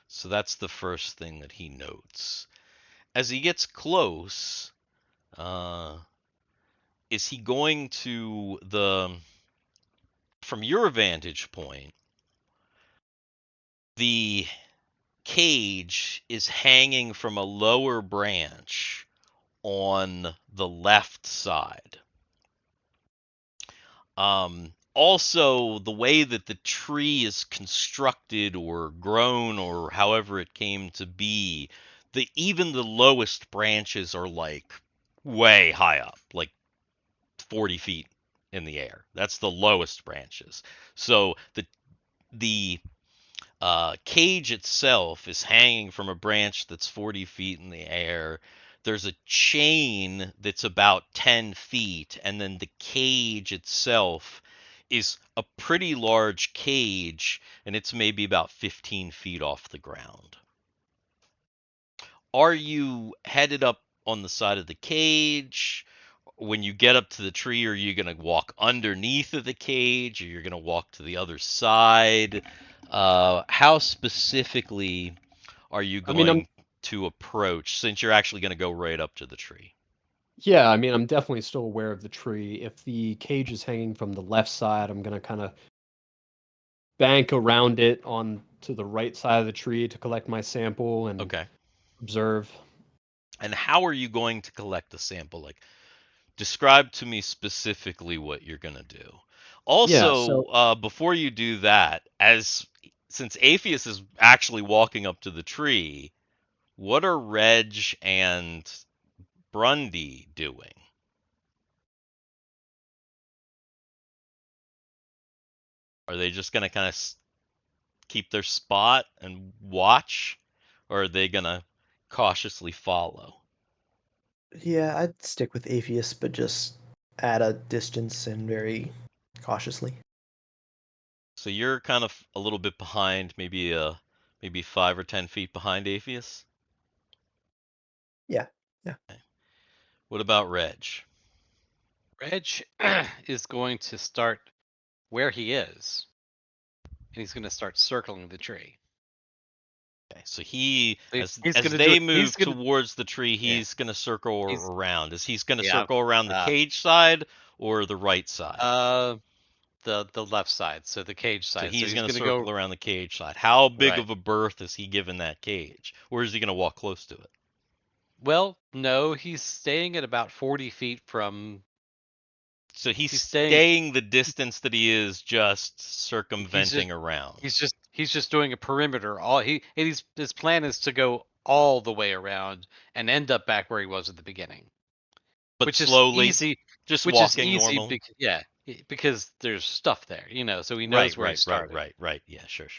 So that's the first thing that he notes. As he gets close, is he going to from your vantage point, the cage is hanging from a lower branch on the left side. Also, the way that the tree is constructed or grown or however it came to be, even the lowest branches are like way high up, like 40 feet in the air. That's the lowest branches. So the cage itself is hanging from a branch that's 40 feet in the air. There's a chain that's about 10 feet, and then the cage itself is a pretty large cage, and it's maybe about 15 feet off the ground. Are you headed up on the side of the cage? When you get up to the tree, are you going to walk underneath of the cage, or you're going to walk to the other side? How specifically are you
I mean,
going to approach, since you're actually going to go right up to the tree?
I'm definitely still aware of the tree. If the cage is hanging from the left side, I'm gonna kind of bank around it on to the right side of the tree to collect my sample and
Okay.
observe.
And how are you going to collect the sample? Like, describe to me specifically what you're going to do. Also, before you do that, since Aepheus is actually walking up to the tree, what are Reg and Bruny doing? Are they just gonna kind of keep their spot and watch, or are they gonna cautiously follow?
Yeah, I'd stick with Aepheus, but just at a distance and very cautiously.
So you're kind of a little bit behind, maybe 5 or 10 feet behind Aepheus.
Yeah.
Okay. What about Reg?
Reg is going to start where he is, and he's going to start circling the tree.
Okay, so
He's
as
gonna
they
do.
move
He's gonna.
towards the tree,
Yeah.
he's gonna circle
He's
around. He's gonna
yeah.
circle around the cage side or the right side?
The left side, so the cage
So
side. So
he's
he's
gonna
gonna
circle
go
around the cage side. How big
right.
of a berth is he given that cage? Or is he gonna walk close to it?
Well, no, he's staying at about 40 feet from.
So he's
He's staying.
staying the distance that he is just
He's just.
circumventing around.
He's just doing a perimeter. His plan is to go all the way around and end up back where he was at the beginning,
But
which is
slowly,
easy.
just
Which is
walking
easy,
normal.
because there's stuff there, so he knows where he started.
Right. Yeah, sure.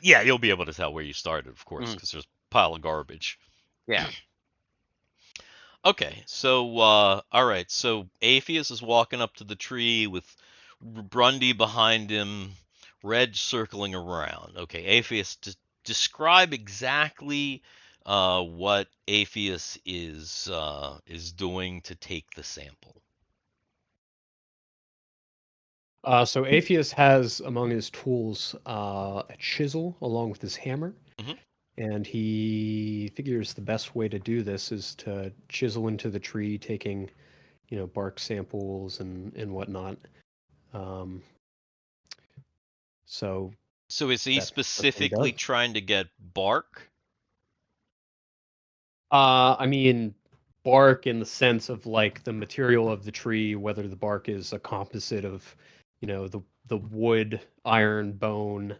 Yeah, you'll be able to tell where you started, of course,
Mhm.
because there's a pile of garbage.
Yeah.
Okay, so all right, so Aepheus is walking up to the tree with Bruny behind him, Reg circling around. Okay, Aepheus, describe exactly what Aepheus is doing to take the sample.
So Aepheus has among his tools a chisel along with his hammer,
Mhm.
and he figures the best way to do this is to chisel into the tree, taking, bark samples and whatnot. Um, so
So is he
that's what he
specifically
does.
trying to get bark?
I mean, bark in the sense of like the material of the tree, whether the bark is a composite of, the wood, iron, bone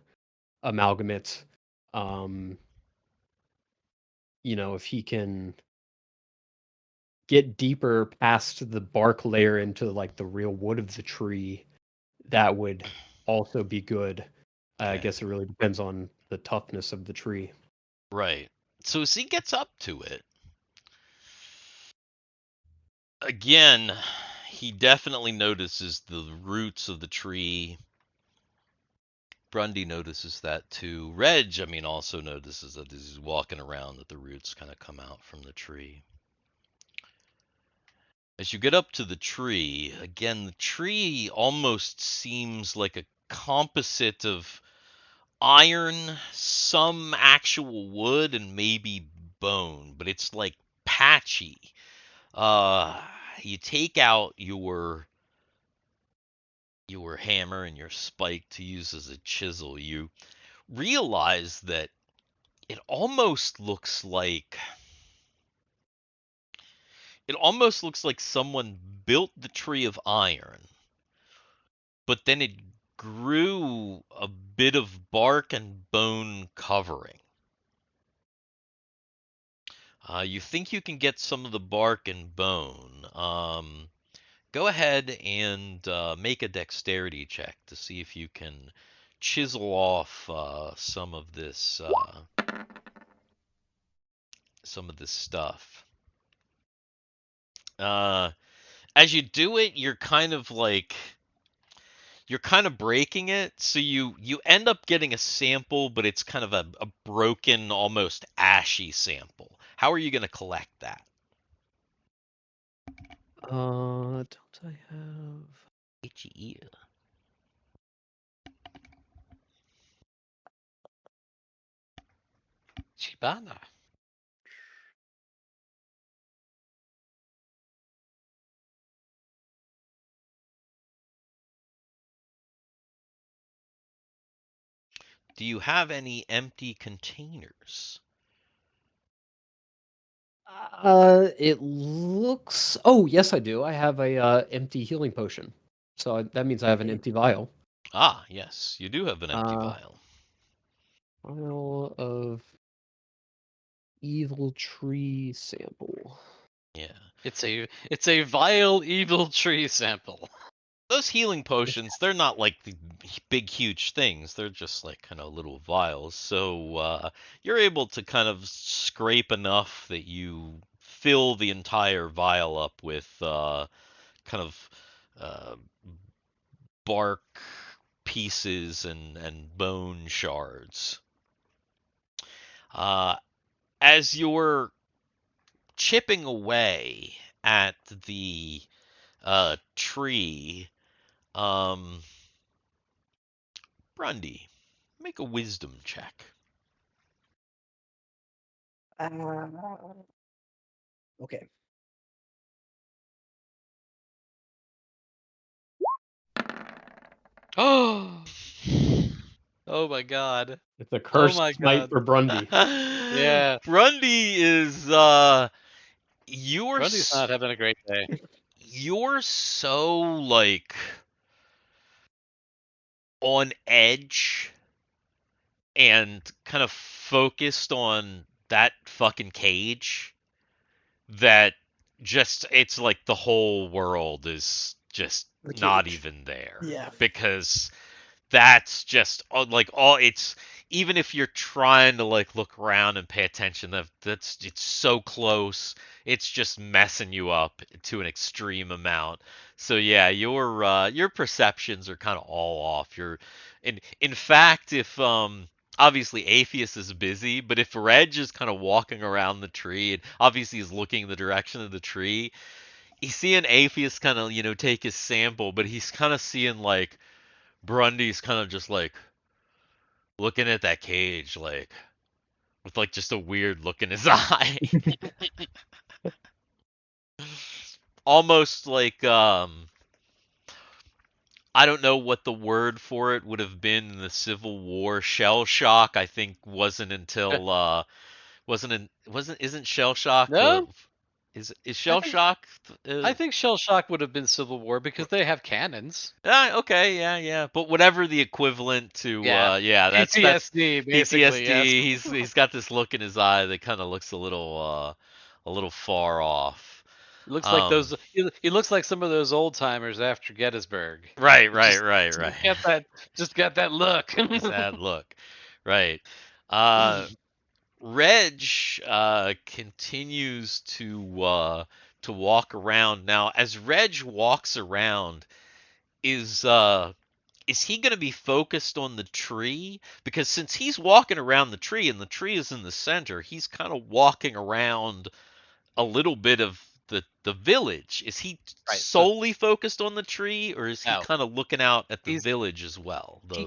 amalgamate. Um, if he can get deeper past the bark layer into like the real wood of the tree, that would also be good. I
Okay.
guess it really depends on the toughness of the tree.
Right. So as he gets up to it, again, he definitely notices the roots of the tree. Bruny notices that too. Reg, also notices that as he's walking around that the roots kind of come out from the tree. As you get up to the tree, again, the tree almost seems like a composite of iron, some actual wood, and maybe bone, but it's like patchy. You take out your hammer and your spike to use as a chisel. You realize that it almost looks like someone built the tree of iron, but then it grew a bit of bark and bone covering. You think you can get some of the bark and bone. Go ahead and make a dexterity check to see if you can chisel off some of this stuff. As you do it, you're kind of breaking it, so you end up getting a sample, but it's kind of a broken, almost ashy sample. How are you going to collect that?
Don't I have?
Itchy ear.
Chibana.
Do you have any empty containers?
It looks. Oh, yes, I do. I have a empty healing potion. So that means I have an empty vial.
Ah, yes, you do have an empty
Uh,
vial.
Vial of evil tree sample.
Yeah.
It's a vile evil tree sample.
Those healing potions, they're not like the big, huge things. They're just like kind of little vials. So you're able to kind of scrape enough that you fill the entire vial up with kind of uh, bark pieces and bone shards. Uh, as you're chipping away at the tree, Grundy, make a wisdom check.
Okay.
Oh, oh my god.
It's a
Oh
cursed
my
smite
god.
for Brundy.
Yeah.
Grundy is you're
Grundy's not having a great day.
you're so like on edge and kind of focused on that fucking cage that just it's like the whole world is just
The
not
cage.
even there.
Yeah.
Because that's just like all it's even if you're trying to like look around and pay attention, that's it's so close. It's just messing you up to an extreme amount. So yeah, your perceptions are kind of all off. In fact, if obviously Aepheus is busy, but if Reg is kind of walking around the tree and obviously is looking in the direction of the tree, he's seeing Aepheus kind of, take his sample, but he's kind of seeing like Brundy's kind of just like looking at that cage, like with like just a weird look in his eye. Almost like I don't know what the word for it would have been in the Civil War. Shell shock, I think, wasn't until isn't shell shock the
No?
is
I
shell
think
shock
I think shell shock would have been Civil War because they have cannons.
okay, yeah. But whatever the equivalent to
Yeah.
that's
PTSD, basically, yes.
PTSD. He's got this look in his eye that kind of looks a little far off.
Looks like those. He looks like some of those old timers after Gettysburg.
Right.
Just got that look.
Sad look. Right. Reg continues to walk around. Now, as Reg walks around, is he going to be focused on the tree? Because since he's walking around the tree and the tree is in the center, he's kind of walking around a little bit of the village. Is he
Right, so-
solely focused on the tree, or is he
No.
kind of looking out at the
He's-
village as well?
He's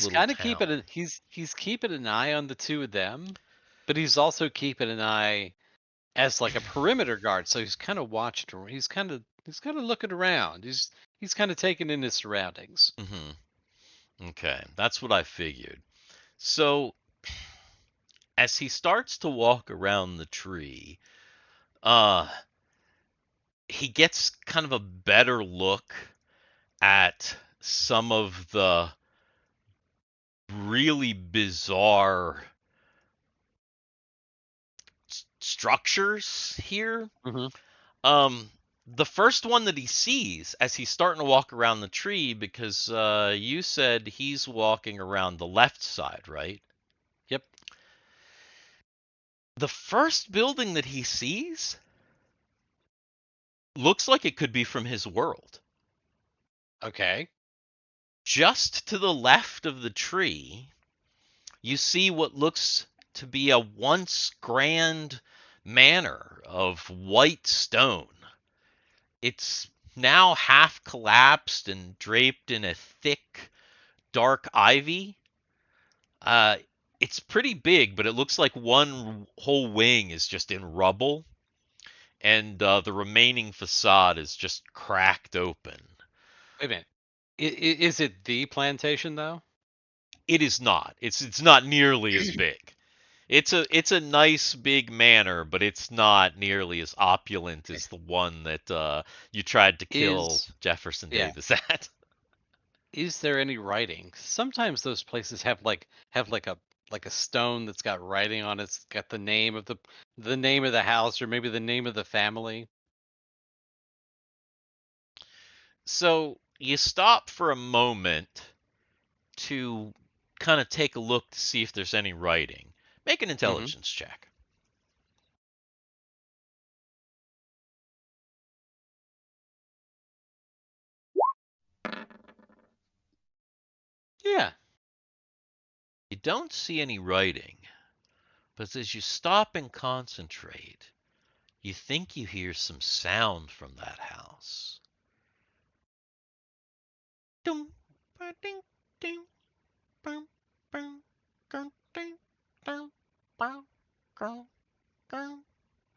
little
kind of
town?
he's keeping an eye on the two of them, but he's also keeping an eye as like a perimeter guard. So he's kind of watching. He's kind of looking around. He's kind of taking in his surroundings.
Mm-hmm. Okay, that's what I figured. So as he starts to walk around the tree, he gets kind of a better look at some of the really bizarre structures here.
Mm-hmm.
The first one that he sees as he's starting to walk around the tree, because you said he's walking around the left side, right?
Yep.
The first building that he sees looks like it could be from his world.
Okay.
Just to the left of the tree, you see what looks to be a once grand manor of white stone. It's now half collapsed and draped in a thick, dark ivy. It's pretty big, but it looks like one whole wing is just in rubble, and the remaining facade is just cracked open.
Wait a minute. Is it the plantation though?
It is not. It's not nearly as big. It's a nice big manor, but it's not nearly as opulent as the one that you tried to kill
Is
Jefferson
yeah.
Davis at.
Is there any writing? Sometimes those places have like a stone that's got writing on it. It's got the name of the house or maybe the name of the family.
So you stop for a moment to kind of take a look to see if there's any writing. Make an intelligence check.
Yeah.
You don't see any writing, but as you stop and concentrate, you think you hear some sound from that house. Dum, ba, ding, ding, bum, bum, gung, ding, dum, bum, gung, gung,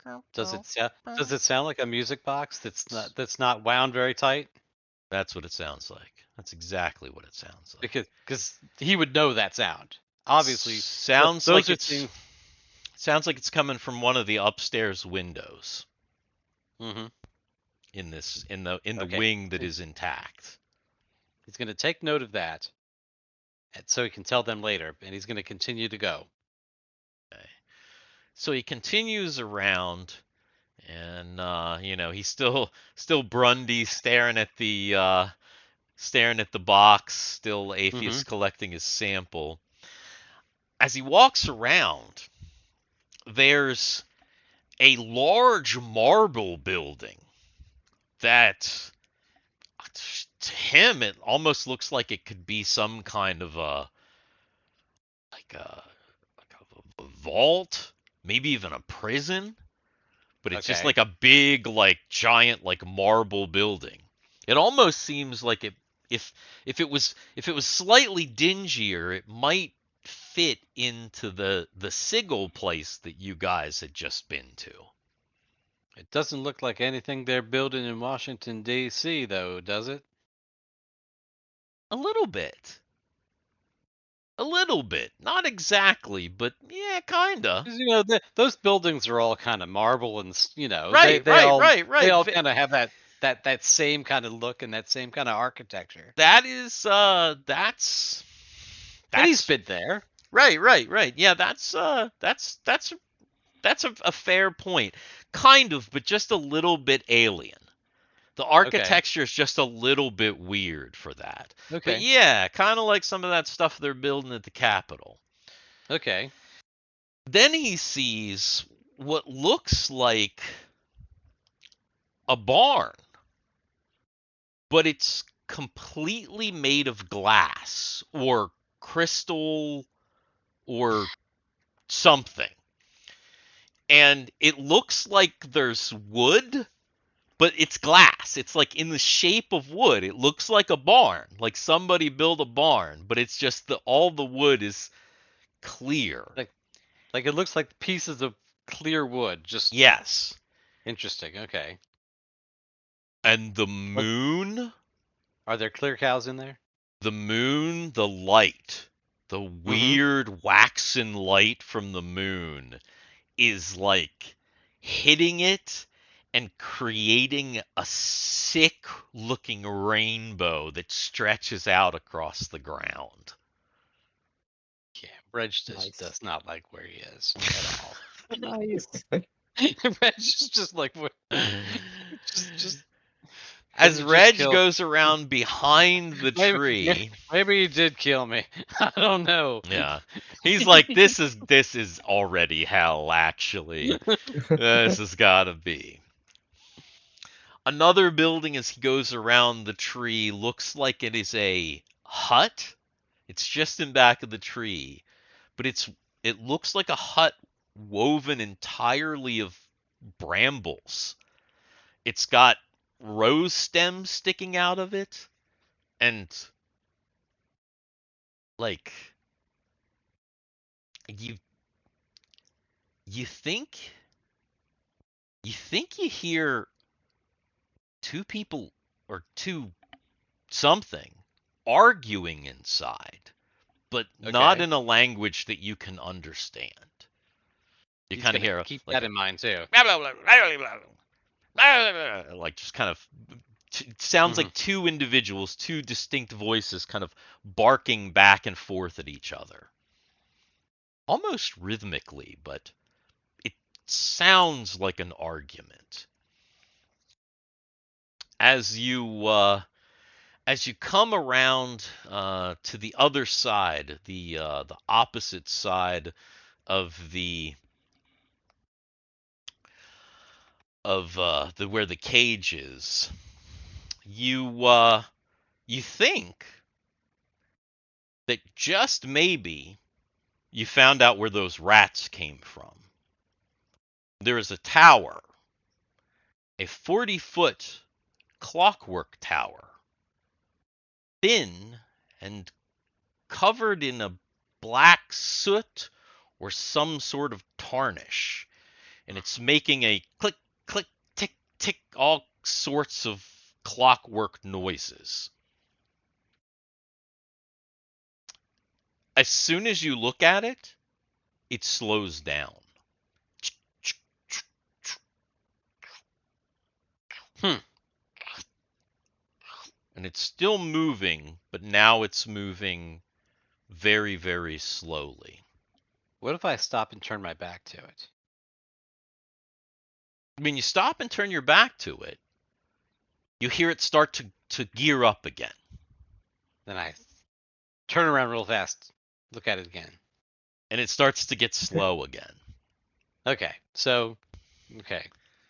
gung,
Does
gung,
it sound does
bum.
it sound like a music box that's not wound very tight?
That's what it sounds like. That's exactly what it sounds like.
Because he would know that sound. Obviously,
Sounds
those
like
are
it's
things.
coming from one of the upstairs windows
Hmm.
in the
Okay.
wing that is intact.
He's going to take note of that, and so he can tell them later, and he's going to continue to go.
Okay. So he continues around, and he's still Grundy staring at the box, still
Hmm.
Aepheus collecting his sample. As he walks around, there's a large marble building that, to him, it almost looks like it could be some kind of like a a vault, maybe even a prison, but it's just
Okay.
like a big, like giant, like marble building. It almost seems like if it was slightly dingier, it might fit into the Sigil place that you guys had just been to.
It doesn't look like anything they're building in Washington D.C. though, does it?
A little bit. A little bit. Not exactly, but yeah, kinda.
'Cause, those buildings are all kind of marble, and they
Right,
they
right,
all
right,
they
right.
all kind of have that same kind of look and that same kind of architecture.
That is that's
And he's
that's
been there.
right, right, right. Yeah, that's a fair point. Kind of, but just a little bit alien. The
Okay.
architecture is just a little bit weird for that. But
Okay.
yeah, kind of like some of that stuff they're building at the Capitol.
Okay.
Then he sees what looks like a barn, but it's completely made of glass or crystal or something. And it looks like there's wood, but it's glass. It's like in the shape of wood. It looks like a barn, like somebody built a barn, but it's just all the wood is clear.
Like it looks like pieces of clear wood. Just
Yes.
interesting. Okay.
And the
What
moon,
are there clear cows in there?
the light, the
Mm-hmm.
weird waxen light from the moon is like hitting it and creating a sick looking rainbow that stretches out across the ground.
Yeah, Reg just
Nice.
does not like where he is at all.
Nice.
Reg is just like what? Just
As
didn't just
Reg
kill.
goes around behind the
Maybe,
tree,
maybe he did kill me. I don't know.
yeah, he's like, this is already hell, actually. This has gotta be. Another building as he goes around the tree looks like it is a hut. It's just in back of the tree, but it looks like a hut woven entirely of brambles. It's got rose stems sticking out of it, and like you you think you hear two people or two something arguing inside, but not
Okay.
in a language that you can understand. You
He's
kind of
gonna
hear
keep
like
that in mind too.
like just kind of sounds
Mhm.
like two individuals, two distinct voices kind of barking back and forth at each other. Almost rhythmically, but it sounds like an argument. As you come around to the other side, the opposite side of the where the cage is, you think that just maybe you found out where those rats came from. There is a tower, a 40-foot clockwork tower, thin and covered in a black soot or some sort of tarnish, and it's making a click, click, tick, tick, all sorts of clockwork noises. As soon as you look at it, it slows down.
Hmm.
And it's still moving, but now it's moving very, very slowly.
What if I stop and turn my back to it?
When you stop and turn your back to it, you hear it start to gear up again.
Then I turn around real fast, look at it again.
And it starts to get slow again.
Okay, so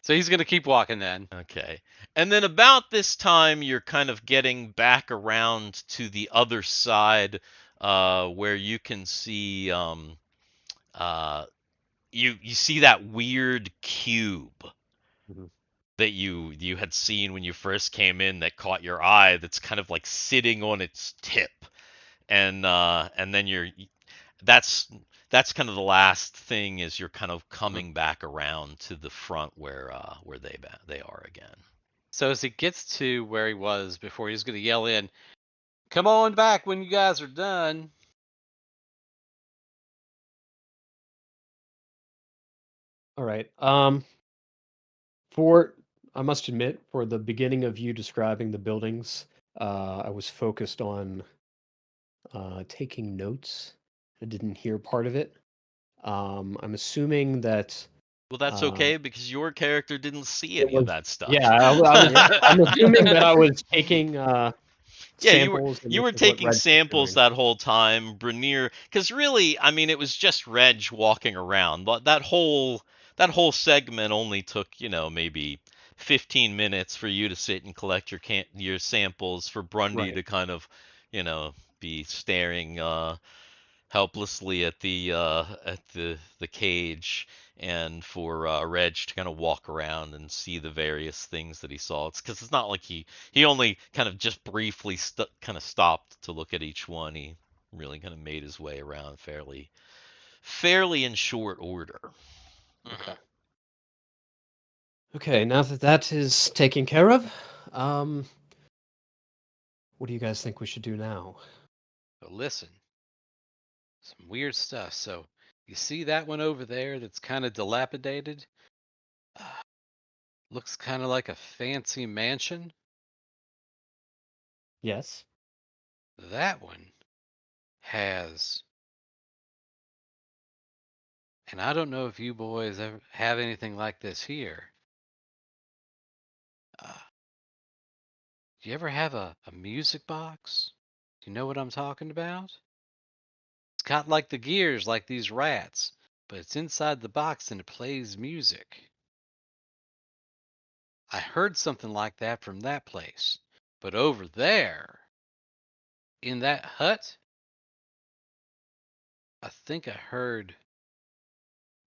he's gonna keep walking then.
Okay. And then about this time, you're kind of getting back around to the other side where you can see you see that weird cube
Mhm.
that you had seen when you first came in that caught your eye that's kind of like sitting on its tip. And then that's kind of the last thing is you're kind of coming back around to the front where they are again.
So as he gets to where he was before, he's gonna yell in, "Come on back when you guys are done."
All right. For I must admit, for the beginning of you describing the buildings, I was focused on taking notes. I didn't hear part of it. I'm assuming that
Well, that's
um,
okay because your character didn't see
it
any of
was.
that stuff.
Yeah, I'm assuming that I was taking
Yeah,
samples, and
you
this
were
is what
taking
Reg was
samples
doing.
that whole time, Brunyr, because really, I mean, it was just Reg walking around. But that whole segment only took, maybe 15 minutes for you to sit and collect your samples for Brundy
Right.
to kind of, be staring helplessly at the cage, and for Reg to kind of walk around and see the various things that he saw. It's because it's not like he only kind of just briefly kind of stopped to look at each one. He really kind of made his way around fairly in short order.
Okay. Okay. Now that that is taken care of, um, what do you guys think we should do now?
But listen, some weird stuff. So you see that one over there that's kind of dilapidated? Looks kind of like a fancy mansion.
Yes.
That one has, and I don't know if you boys ever have anything like this here. Uh, do you ever have a music box? Do you know what I'm talking about? It's got like the gears like these rats, but it's inside the box and it plays music. I heard something like that from that place. But over there, in that hut, I think I heard,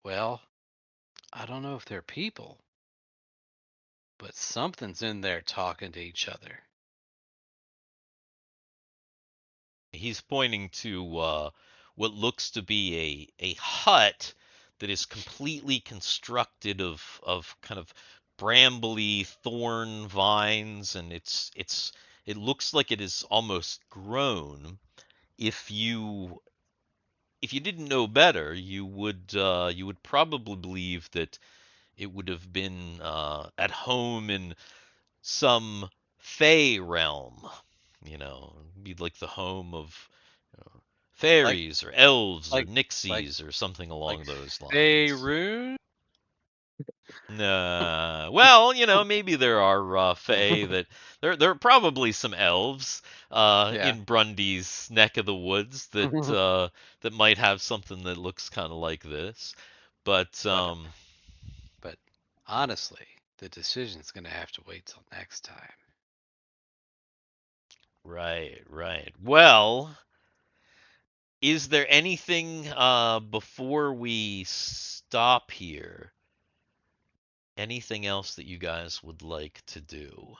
well, I don't know if they're people, but something's in there talking to each other.
He's pointing to what looks to be a hut that is completely constructed of kind of brambly thorn vines, and it looks like it is almost grown. If you if you didn't know better, you would probably believe that it would have been at home in some Fey realm. Be like the home of fairies or elves or
like
nixies or something along those lines.
Faerun?
Nah. Well, maybe there are Fae that there are probably some elves in Brundy's neck of the woods that that might have something that looks kind of like this. But
But honestly, the decision's gonna have to wait till next time.
right. Well, is there anything before we stop here? Anything else that you guys would like to do?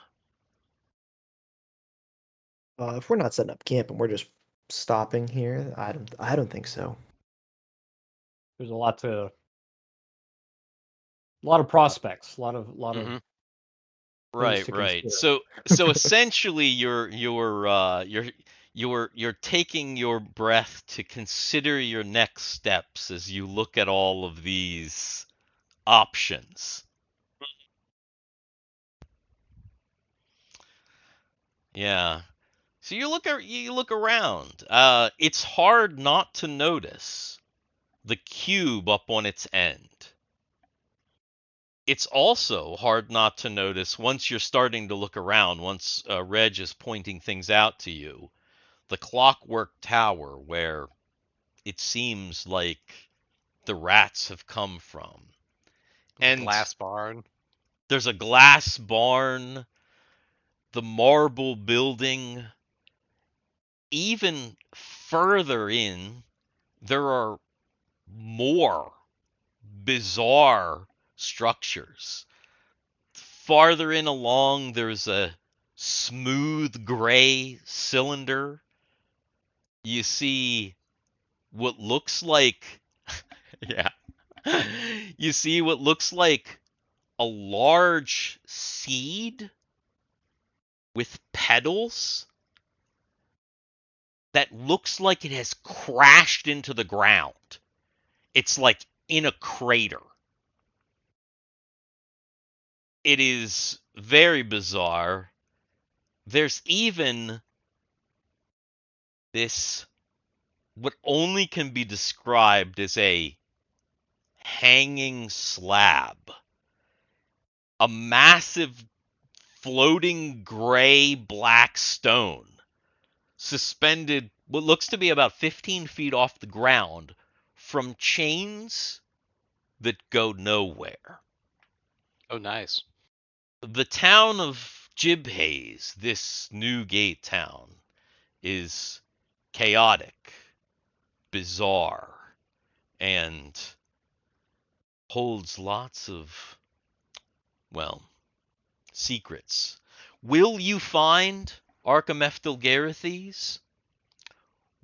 If we're not setting up camp and we're just stopping here, I don't think so.
There's a lot of prospects, a lot of
Mhm.
things to
Right.
consider.
So essentially you're taking your breath to consider your next steps as you look at all of these options. Yeah. So you look around. It's hard not to notice the cube up on its end. It's also hard not to notice once you're starting to look around, once Reg is pointing things out to you, the Clockwork Tower where it seems like the rats have come from. And
Glass barn.
there's a glass barn, the marble building. Even further in, there are more bizarre structures. Farther in along, there's a smooth gray cylinder. You see what looks like, yeah, you see what looks like a large seed with petals that looks like it has crashed into the ground. It's like in a crater. It is very bizarre. There's even this, what only can be described as a hanging slab. A massive floating gray black stone suspended what looks to be about 15 feet off the ground from chains that go nowhere.
Oh, nice.
The town of Jibhaze, this new gate town, is chaotic, bizarre, and holds lots of, well, secrets. Will you find Archimethil Garethes?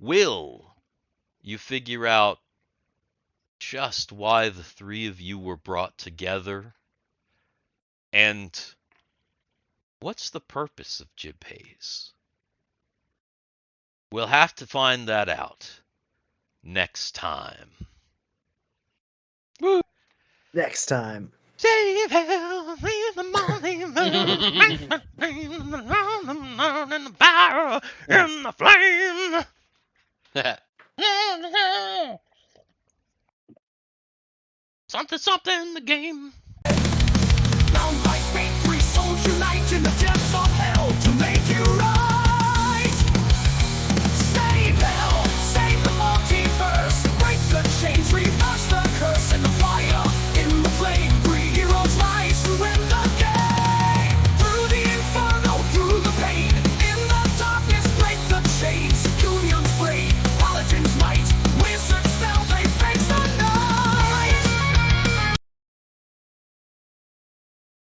Will you figure out just why the three of you were brought together? And what's the purpose of Jibhaze? We'll have to find that out next time. Woo!
Next time.
Save hell in the morning, in the fire, in the flame. Something, the game.
Bound by fate, three souls unite in the depths of hell.